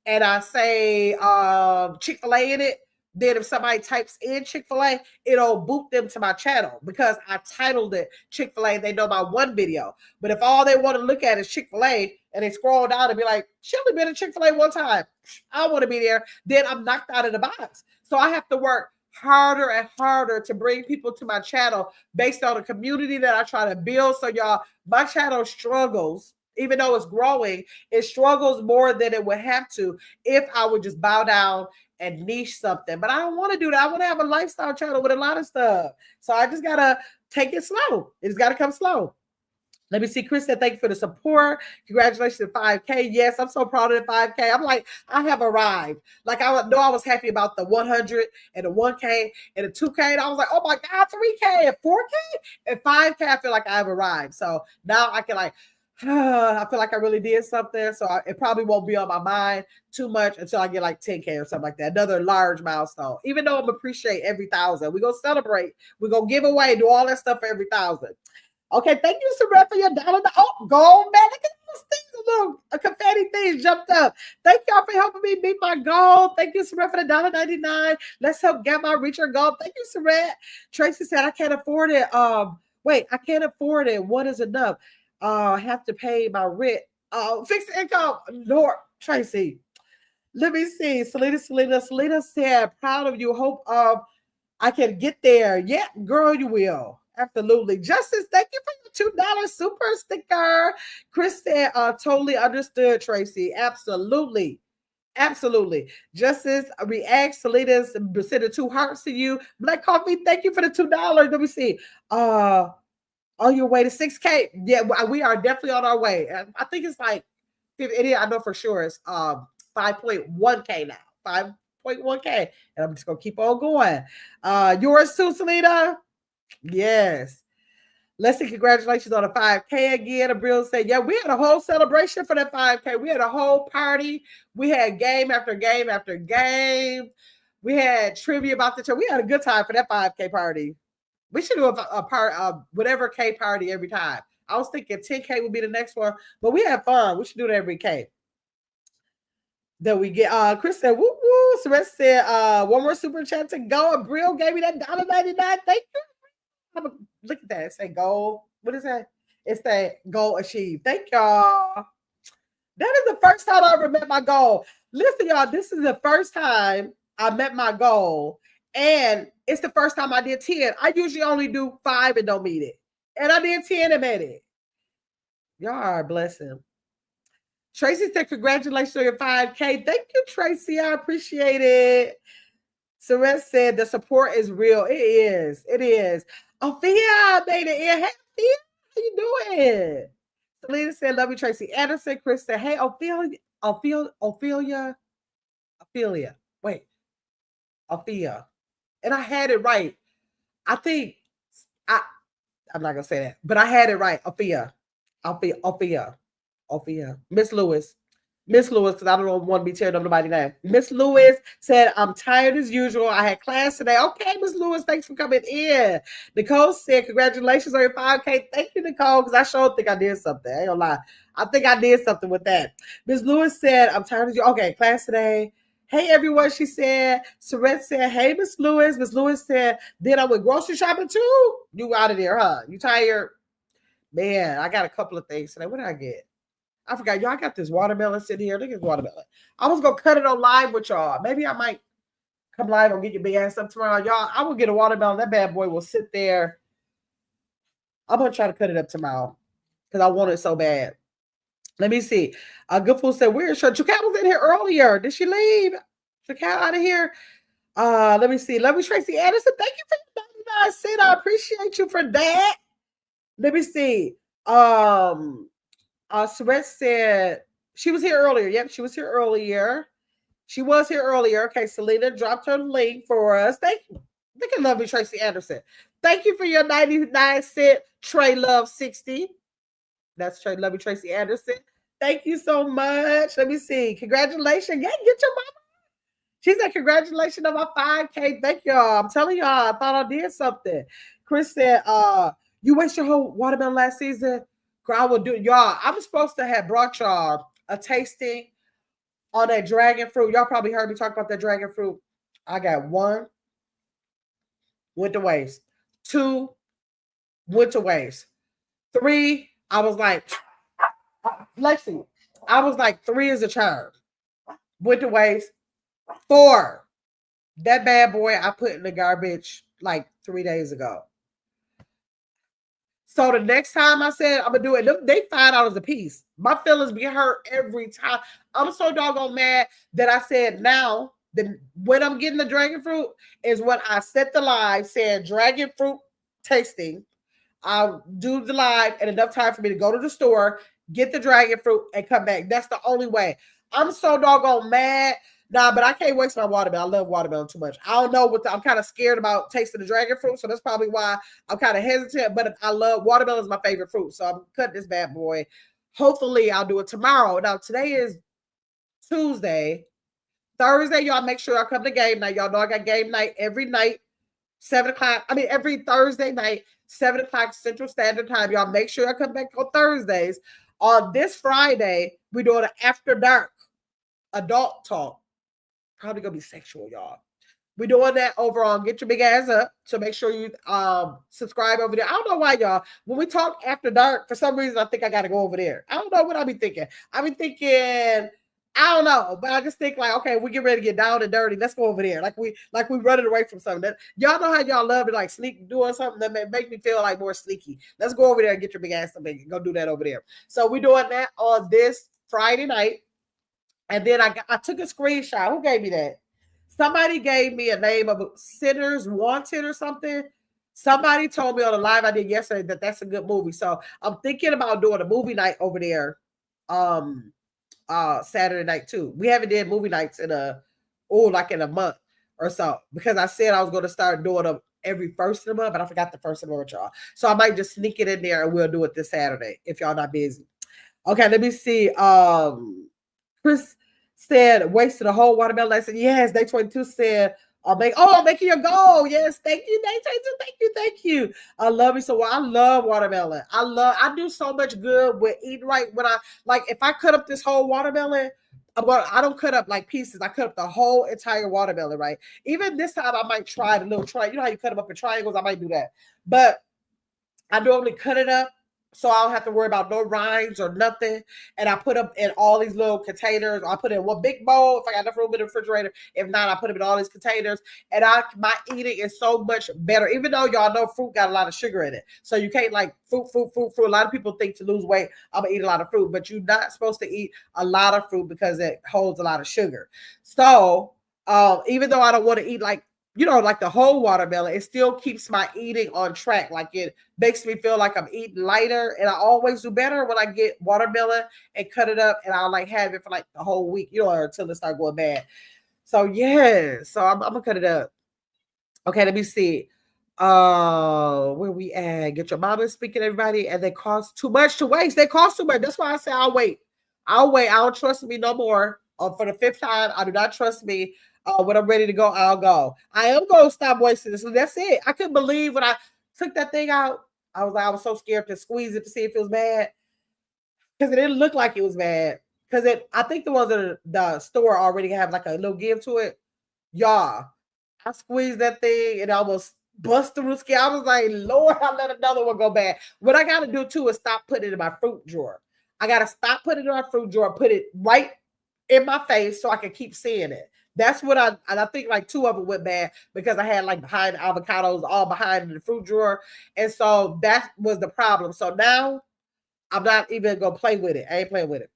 and I say Chick-fil-A in it, then if somebody types in Chick-fil-A, it'll boot them to my channel because I titled it Chick-fil-A. They know my one video. But if all they want to look at is Chick-fil-A and they scroll down and be like, she only been to Chick-fil-A one time, I want to be there, then I'm knocked out of the box. So I have to work harder and harder to bring people to my channel based on the community that I try to build. So y'all, my channel struggles. Even though it's growing, it struggles more than it would have to if I would just bow down and niche something. But I don't want to do that. I want to have a lifestyle channel with a lot of stuff. So I just got to take it slow. It's got to come slow. Let me see. Chris said, thank you for the support. Congratulations to 5K. Yes, I'm so proud of the 5K. I'm like, I have arrived. Like, I know I was happy about the 100 and the 1K and the 2K. And I was like, oh my God, 3K and 4K and 5K. I feel like I've arrived. So now I can like, I feel like I really did something. So it probably won't be on my mind too much until I get like 10K or something like that. Another large milestone. Even though I'm appreciate every 1,000. We're going to celebrate. We're going to give away, do all that stuff for every 1,000. Okay, thank you, Saret, for your $1. Oh, gold, man. Look at those things. Little confetti things jumped up. Thank y'all for helping me beat my goal. Thank you, Saret, for the $1.99. Let's help Grandma reach her goal. Thank you, Saret. Tracy said, I can't afford it. Wait, I can't afford it. What is enough? I have to pay my rent. Fixed income. Lord, Tracy. Let me see. Selena said, proud of you. Hope I can get there. Yeah, girl, you will. Absolutely. Justice, thank you for your $2 super sticker. Chris said, totally understood, Tracy. Absolutely. Absolutely. Justice reacts. Selena's sent the 2 hearts to you. Black Coffee, thank you for the $2. Let me see. On your way to 6K. Yeah, we are definitely on our way. I think it's like, I know for sure it's 5.1K now. 5.1K. And I'm just going to keep on going. Yours too, Selena? Yes. Leslie, congratulations on the 5K again. Abril said, yeah, we had a whole celebration for that 5K. We had a whole party. We had game after game after game. We had trivia about the show. We had a good time for that 5K party. We should do a part of whatever K party every time. I was thinking 10K would be the next one, but we had fun. We should do that every K. That we get. Chris said, woo woo. Suresh said, one more super chat to go. Abril gave me that $1.99. Thank you. Look at that. It say goal. What is that? It's that goal achieved. Thank y'all. That is the first time I ever met my goal. Listen, y'all, this is the first time I met my goal. And it's the first time I did 10. I usually only do 5 and don't meet it. And I did 10 and met it. Y'all are a blessing. Tracy said, congratulations on your 5K. Thank you, Tracy. I appreciate it. Suresh said, the support is real. It is. It is. Ophia made it in. Hey, Ophia, how you doing? Selena said, love you, Tracy Anderson. Chris said, hey, Ophelia. Wait. Ophia. And I had it right. I think I'm not gonna say that, but I had it right. Ophia. Miss Lewis, because I don't want to be tearing up nobody's name. Miss Lewis said, I'm tired as usual. I had class today. Okay, Miss Lewis, thanks for coming in. Nicole said, congratulations on your 5K. Thank you, Nicole, because I sure think I did something. I ain't gonna lie. I think I did something with that. Miss Lewis said, I'm tired as you. Okay, class today. Hey, everyone, she said. Surette said, hey, Miss Lewis. Miss Lewis said, then I went grocery shopping too? You out of there, huh? You tired? Man, I got a couple of things today. What did I get? I forgot. Y'all got this watermelon sitting here. Look at this watermelon. I was going to cut it on live with y'all. Maybe I might come live and get your big ass up tomorrow. Y'all, I will get a watermelon. That bad boy will sit there. I'm going to try to cut it up tomorrow because I want it so bad. Let me see. Good Fool said, where's her? Chukal was in here earlier. Did she leave? Chukal out of here? Let me see. Let me Tracy Anderson. Thank you for your 99 cent. I appreciate you for that. Let me see. Sweat said she was here earlier. Yep, she was here earlier. She was here earlier. Okay, Selena dropped her link for us. Thank you. Look at lovely Tracy Anderson. Thank you for your 99 cent Trey Love 60. That's Trey Lovey Tracy Anderson. Thank you so much. Let me see. Congratulations. Yeah, get your mama. She said, congratulations on my 5K. Thank y'all. I'm telling y'all, I thought I did something. Chris said, you waste your whole watermelon last season. Girl, I will do it. Y'all, I was supposed to have brought y'all a tasting on that dragon fruit. Y'all probably heard me talk about that dragon fruit. I got 1, went to waste. 2, went to waste. 3, I was like, Lexi, I was like, 3 is a charm. Went to waste. 4, that bad boy I put in the garbage like 3 days ago. So the next time I said I'm gonna do it, they $5 a piece. My feelings be hurt every time. I'm so doggone mad that I said now that when I'm getting the dragon fruit is when I set the live saying dragon fruit tasting. I'll do the live and enough time for me to go to the store, get the dragon fruit, and come back. That's the only way. I'm so doggone mad. Nah, but I can't waste my watermelon. I love watermelon too much. I don't know what I'm kind of scared about tasting the dragon fruit, so that's probably why I'm kind of hesitant. But I love watermelon is my favorite fruit, so I'm cutting this bad boy. Hopefully, I'll do it tomorrow. Now today is Tuesday. Thursday, y'all make sure y'all come to game night. Y'all know I got game night every night, 7 o'clock. I mean, every Thursday night, 7 o'clock Central Standard Time. Y'all make sure I come back on Thursdays. On this Friday, we're doing an after dark adult talk. Probably gonna be sexual, y'all. We're doing that over on Get Your Big Ass Up. So make sure you subscribe over there. I don't know why, y'all. When we talk after dark, for some reason I think I gotta go over there. I don't know what I be thinking. I be thinking, I don't know, but I just think like, okay, we get ready to get down and dirty. Let's go over there. Like we running away from something. That y'all know how y'all love to like sneak doing something that make me feel like more sneaky. Let's go over there and get your big ass up and go do that over there. So we're doing that on this Friday night. And then I took a screenshot. Who gave me that? Somebody gave me a name of Sinners Wanted or something. Somebody told me on the live I did yesterday that that's a good movie. So I'm thinking about doing a movie night over there Saturday night too. We haven't did movie nights in a month or so because I said I was going to start doing them every first of the month, but I forgot the first of the month, y'all. So I might just sneak it in there and we'll do it this Saturday if y'all not busy. Okay, let me see. Chris said wasted a whole watermelon lesson. Yes, Day 22 said I'm making your goal. Yes, thank you, Day 22. Thank you. I love you so. I love watermelon. I do so much good with eating right. When I like, if I cut up this whole watermelon, I don't cut up like pieces. I cut up the whole entire watermelon. Right. Even this time, I might try the little triangle. You know how you cut them up in triangles? I might do that, but I normally cut it up so I don't have to worry about no rinds or nothing. And I put them in all these little containers. I put it in one big bowl if I got enough room in the refrigerator. If not, I put them in all these containers. And my eating is so much better, even though y'all know fruit got a lot of sugar in it. So you can't like fruit. A lot of people think to lose weight, I'm going to eat a lot of fruit. But you're not supposed to eat a lot of fruit because it holds a lot of sugar. So even though I don't want to eat like the whole watermelon, it still keeps my eating on track. Like it makes me feel like I'm eating lighter, and I always do better when I get watermelon and cut it up, and I'll like have it for like the whole week, until it start going bad. So yeah, so I'm gonna cut it up. Okay, let me see. Where we at? Get your mama speaking, everybody, and they cost too much to waste. They cost too much. That's why I say I'll wait. I don't trust me no more. For the 5th time, I do not trust me. When I'm ready to go, I'll go. I am going to stop wasting this. So that's it. I couldn't believe when I took that thing out. I was so scared to squeeze it to see if it was bad because it didn't look like it was bad. Because I think the ones at the store already have like a little give to it. Y'all, I squeezed that thing and almost bust through the skin. I was like, Lord, I let another one go bad. What I got to do too is stop putting it in my fruit drawer. I got to stop putting it in my fruit drawer, put it right in my face so I can keep seeing it. That's what I think like 2 of them went bad because I had like behind avocados all behind the fruit drawer. And so that was the problem. So now I'm not even going to play with it. I ain't playing with it.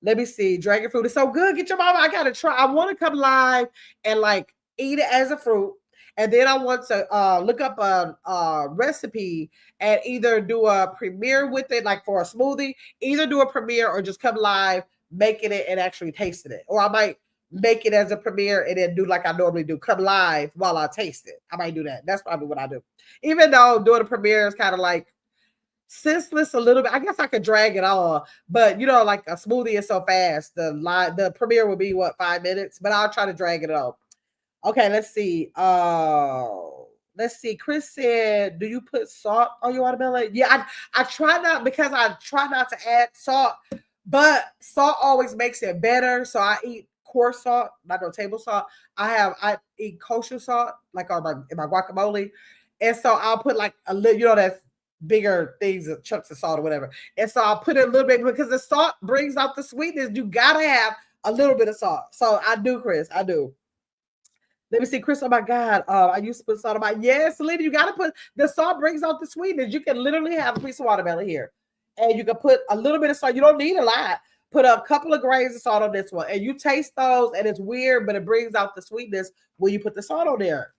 Let me see. Dragon fruit is so good. Get your mama. I got to try. I want to come live and like eat it as a fruit. And then I want to look up a recipe and either do a premiere with it, like for a smoothie, either do a premiere or just come live, making it and actually tasting it. Or I might make it as a premiere and then do like I normally do, come live while I taste it. I might do that. That's probably what I do. Even though doing a premiere is kind of like senseless a little bit. I guess I could drag it on, but you know, like a smoothie is so fast. The premiere will be what, 5 minutes, but I'll try to drag it on. Okay, let's see. Let's see. Chris said, "Do you put salt on your watermelon?" Yeah, I try not, because I try not to add salt, but salt always makes it better. So I eat coarse salt, not no table salt. I eat kosher salt, like on my guacamole, and so I'll put like a little, you know, that's bigger things, chunks of salt or whatever. And so I'll put it a little bit because the salt brings out the sweetness. You gotta have a little bit of salt. So I do, Chris. I do. Let me see, Chris. Oh my God. I used to put salt on my, yes, Selena, you gotta put the salt, brings out the sweetness. You can literally have a piece of watermelon here. And you can put a little bit of salt. You don't need a lot. Put a couple of grains of salt on this one. And you taste those, and it's weird, but it brings out the sweetness when you put the salt on there.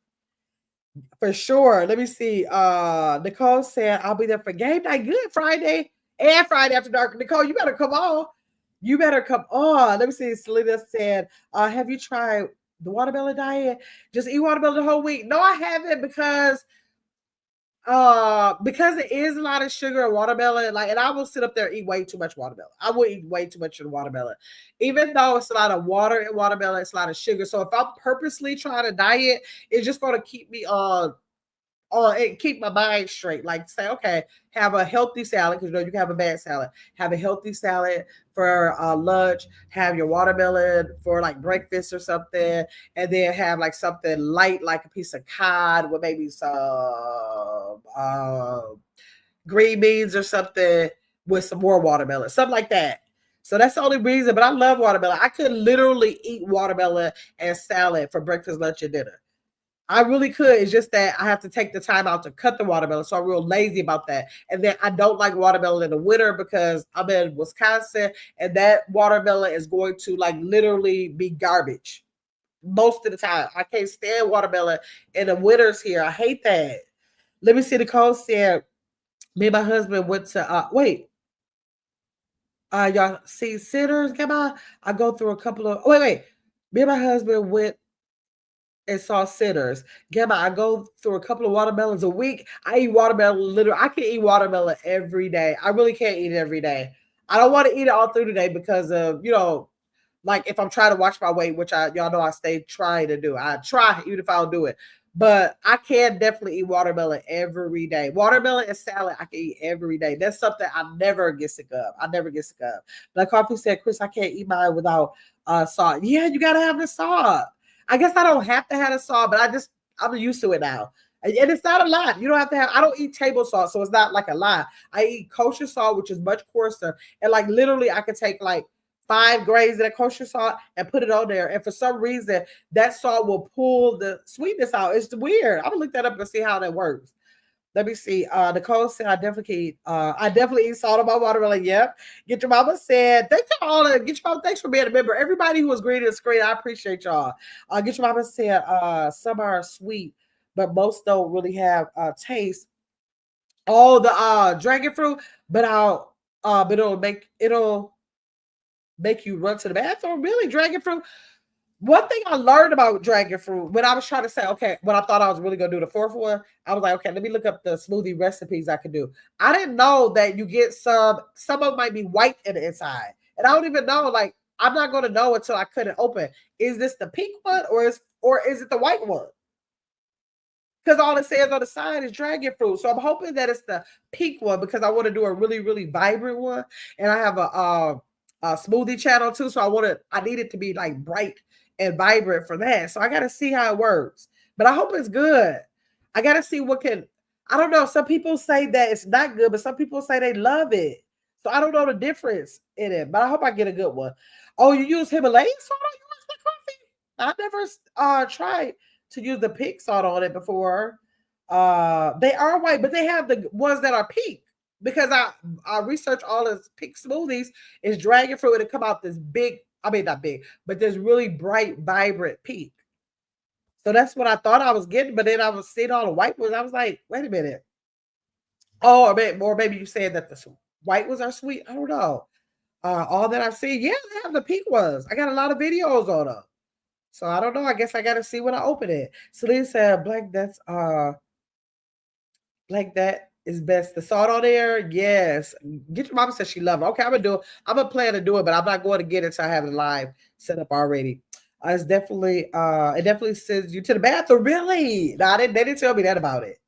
For sure. Let me see. Nicole said, I'll be there for game night. Good, Friday and Friday after dark. Nicole, you better come on. You better come on. Let me see. Selena said, have you tried the watermelon diet? Just eat watermelon the whole week. No, I haven't, because it is a lot of sugar and watermelon, like, and I will sit up there and eat way too much watermelon. I will eat way too much of the watermelon. Even though it's a lot of water in watermelon, it's a lot of sugar. So if I'm purposely trying to diet, it's just going to keep me on and keep my mind straight. Like, say, okay, have a healthy salad, because you know you can have a bad salad. Have a healthy salad for lunch. Have your watermelon for like breakfast or something, and then have like something light, like a piece of cod with maybe some green beans or something with some more watermelon, something like that. So that's the only reason. But I love watermelon. I could literally eat watermelon and salad for breakfast, lunch, and dinner. I really could. It's just that I have to take the time out to cut the watermelon. So I'm real lazy about that. And then I don't like watermelon in the winter because I'm in Wisconsin, and that watermelon is going to like literally be garbage most of the time. I can't stand watermelon in the winters here. I hate that. Let me see. The code said, me and my husband went to, wait, y'all see sitters? Come on. I go through a couple of, wait. Me and my husband went and saw sitters. Gamma, I go through a couple of watermelons a week. I eat watermelon literally. I can eat watermelon every day. I really can't eat it every day. I don't want to eat it all through the day because of, you know, like if I'm trying to watch my weight, which y'all know I stay trying to do. I try even if I don't do it. But I can definitely eat watermelon every day. Watermelon and salad I can eat every day. That's something I never get sick of. I never get sick of. Like Coffee said, Chris, I can't eat mine without salt. Yeah, you gotta have the salt. I guess I don't have to have a salt, but I'm used to it now. And it's not a lot. You don't have to have, I don't eat table salt, so it's not like a lot. I eat kosher salt, which is much coarser. And like literally I could take like 5 grains of that kosher salt and put it on there. And for some reason, that salt will pull the sweetness out. It's weird. I'm gonna look that up and see how that works. Let me see. Nicole said, I definitely eat salt on my watermelon. Yep. Get Your Mama said, thank you all. Get Your Mama, thanks for being a member. Everybody who was greeting the screen, I appreciate y'all. Get Your Mama said, some are sweet, but most don't really have taste. Oh, the dragon fruit, but it'll make you run to the bathroom. Really, dragon fruit? One thing I learned about dragon fruit when I was trying to say, okay, when I thought I was really gonna do the fourth one, I was like, okay, let me look up the smoothie recipes I could do. I didn't know that you get some of them might be white in the inside. And I don't even know, like, I'm not gonna know until I cut it open. Is this the pink one or is it the white one? Because all it says on the side is dragon fruit. So I'm hoping that it's the pink one because I want to do a really, really vibrant one. And I have a smoothie channel too. So I need it to be like bright and vibrant for that. So I got to see how it works. But I hope it's good. I got to see I don't know. Some people say that it's not good, but some people say they love it. So I don't know the difference in it, but I hope I get a good one. Oh, you use Himalayan salt on yours, the coffee? I never tried to use the pink salt on it before. They are white, but they have the ones that are pink because I research all this pink smoothies. Is dragon fruit and come out this big, I mean not big, but this really bright, vibrant pink. So that's what I thought I was getting, but then I was seeing all the white ones. I was like, wait a minute. Oh, or maybe you said that the white ones are sweet. I don't know. All that I've seen, yeah, they have the pink ones. I got a lot of videos on them. So I don't know. I guess I gotta see when I open it. Celine said, Black that is best. The salt on there, yes. Get your mama said she love it. Okay, I'm gonna do it. I'm gonna plan to do it, but I'm not going to get it until I have it live set up already. It's definitely it definitely sends you to the bathroom. Really? No, they didn't tell me that about it.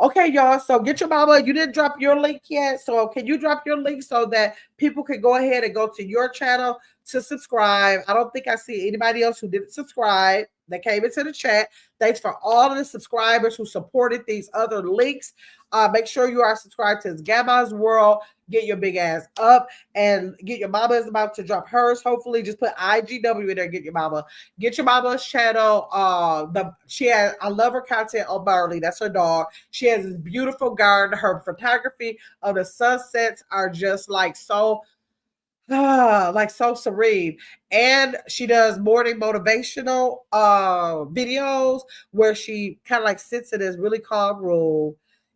Okay, y'all. So get your mama. You didn't drop your link yet. So can you drop your link so that people can go ahead and go to your channel to subscribe? I don't think I see anybody else who didn't subscribe that came into the chat. Thanks for all of the subscribers who supported these other links. Make sure you are subscribed to Gamma's World. Get your big ass up and get your mama is about to drop hers. Hopefully, just put IGW in there. Get your mama. Get your mama's channel. I love her content on Barley. That's her dog. She has this beautiful garden. Her photography of the sunsets are just like so serene. And she does morning motivational videos where she kind of like sits in this really calm room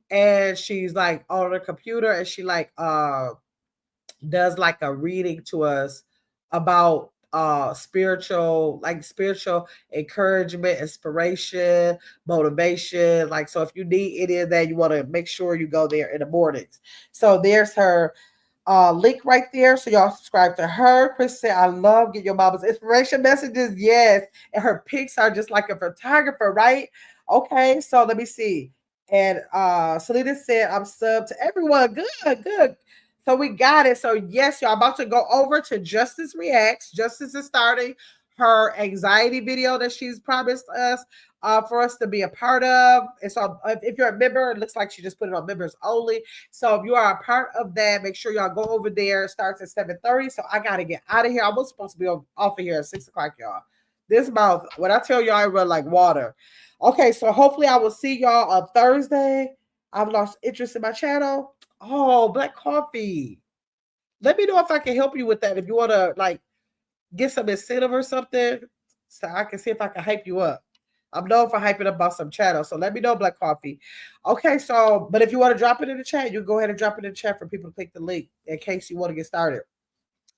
and she's like on her computer and she like does like a reading to us about spiritual encouragement, inspiration, motivation. Like, so if you need any of that, you want to make sure you go there in the mornings. So there's her link right there. So y'all subscribe to her. Chris said, I love Get Your Mama's inspiration messages. Yes. And her pics are just like a photographer, right? Okay, so let me see. And Selena said, I'm sub to everyone. Good, good. So we got it. So yes, y'all about to go over to Justice Reacts. Justice is starting her anxiety video that she's promised us for us to be a part of. And so if you're a member, it looks like she just put it on members only. So if you are a part of that, make sure y'all go over there. It starts at 7:30. So I got to get out of here. I was supposed to be off of here at 6 o'clock, y'all. This mouth, when I tell y'all, I run like water. Okay, so hopefully I will see y'all on Thursday. I've lost interest in my channel. Oh, black coffee. Let me know if I can help you with that. If you want to like get some incentive or something, so I can see if I can hype you up. I'm known for hyping up about some channels, so let me know, Black Coffee. Okay, so but if you want to drop it in the chat, you go ahead and drop it in the chat for people to click the link in case you want to get started.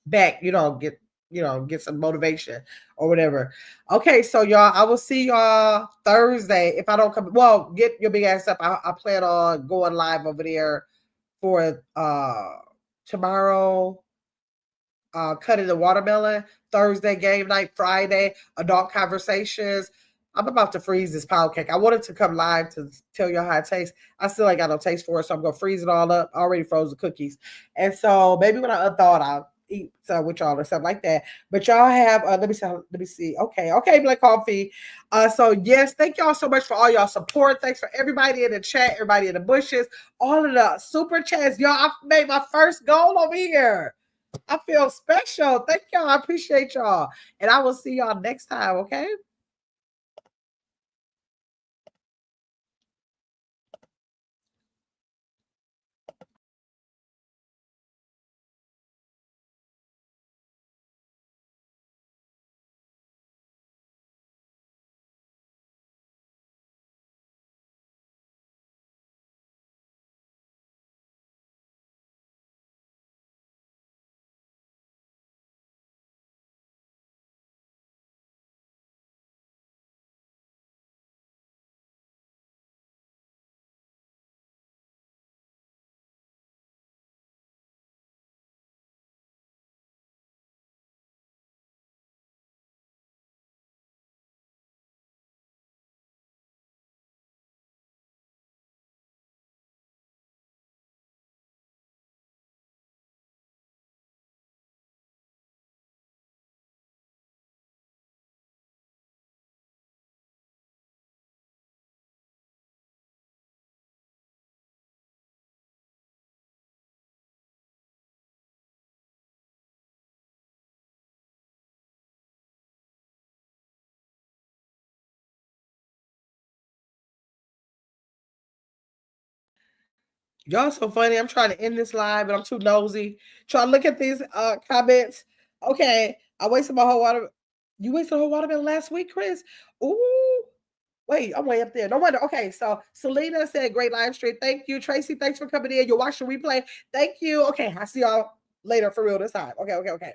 Back, get some motivation or whatever. Okay, so y'all, I will see y'all Thursday. If I don't come, well, get your big ass up. I plan on going live over there for tomorrow. Cutting the watermelon, Thursday game night, Friday adult conversations. I'm about to freeze this pound cake. I wanted to come live to tell you how it tastes. I still ain't got no taste for it, so I'm gonna freeze it all up. I already froze the cookies, and so maybe when I unthawed, I'll eat some with y'all or something like that. But y'all have let me see. Okay, Black Coffee. So yes, thank y'all so much for all y'all support. Thanks for everybody in the chat, everybody in the bushes, all of the super chats. Y'all, I made my first goal over here. I feel special. Thank y'all. I appreciate y'all. And I will see y'all next time, okay? Y'all so funny. I'm trying to end this live, but I'm too nosy. Trying to look at these comments. Okay, I wasted my whole water. You wasted a whole watermelon last week, Chris. Ooh. Wait, I'm way up there. No wonder. Okay, so Selena said, great live stream. Thank you. Tracy, thanks for coming in. You'll watch the replay. Thank you. Okay, I'll see y'all later for real this time. Okay, okay, okay.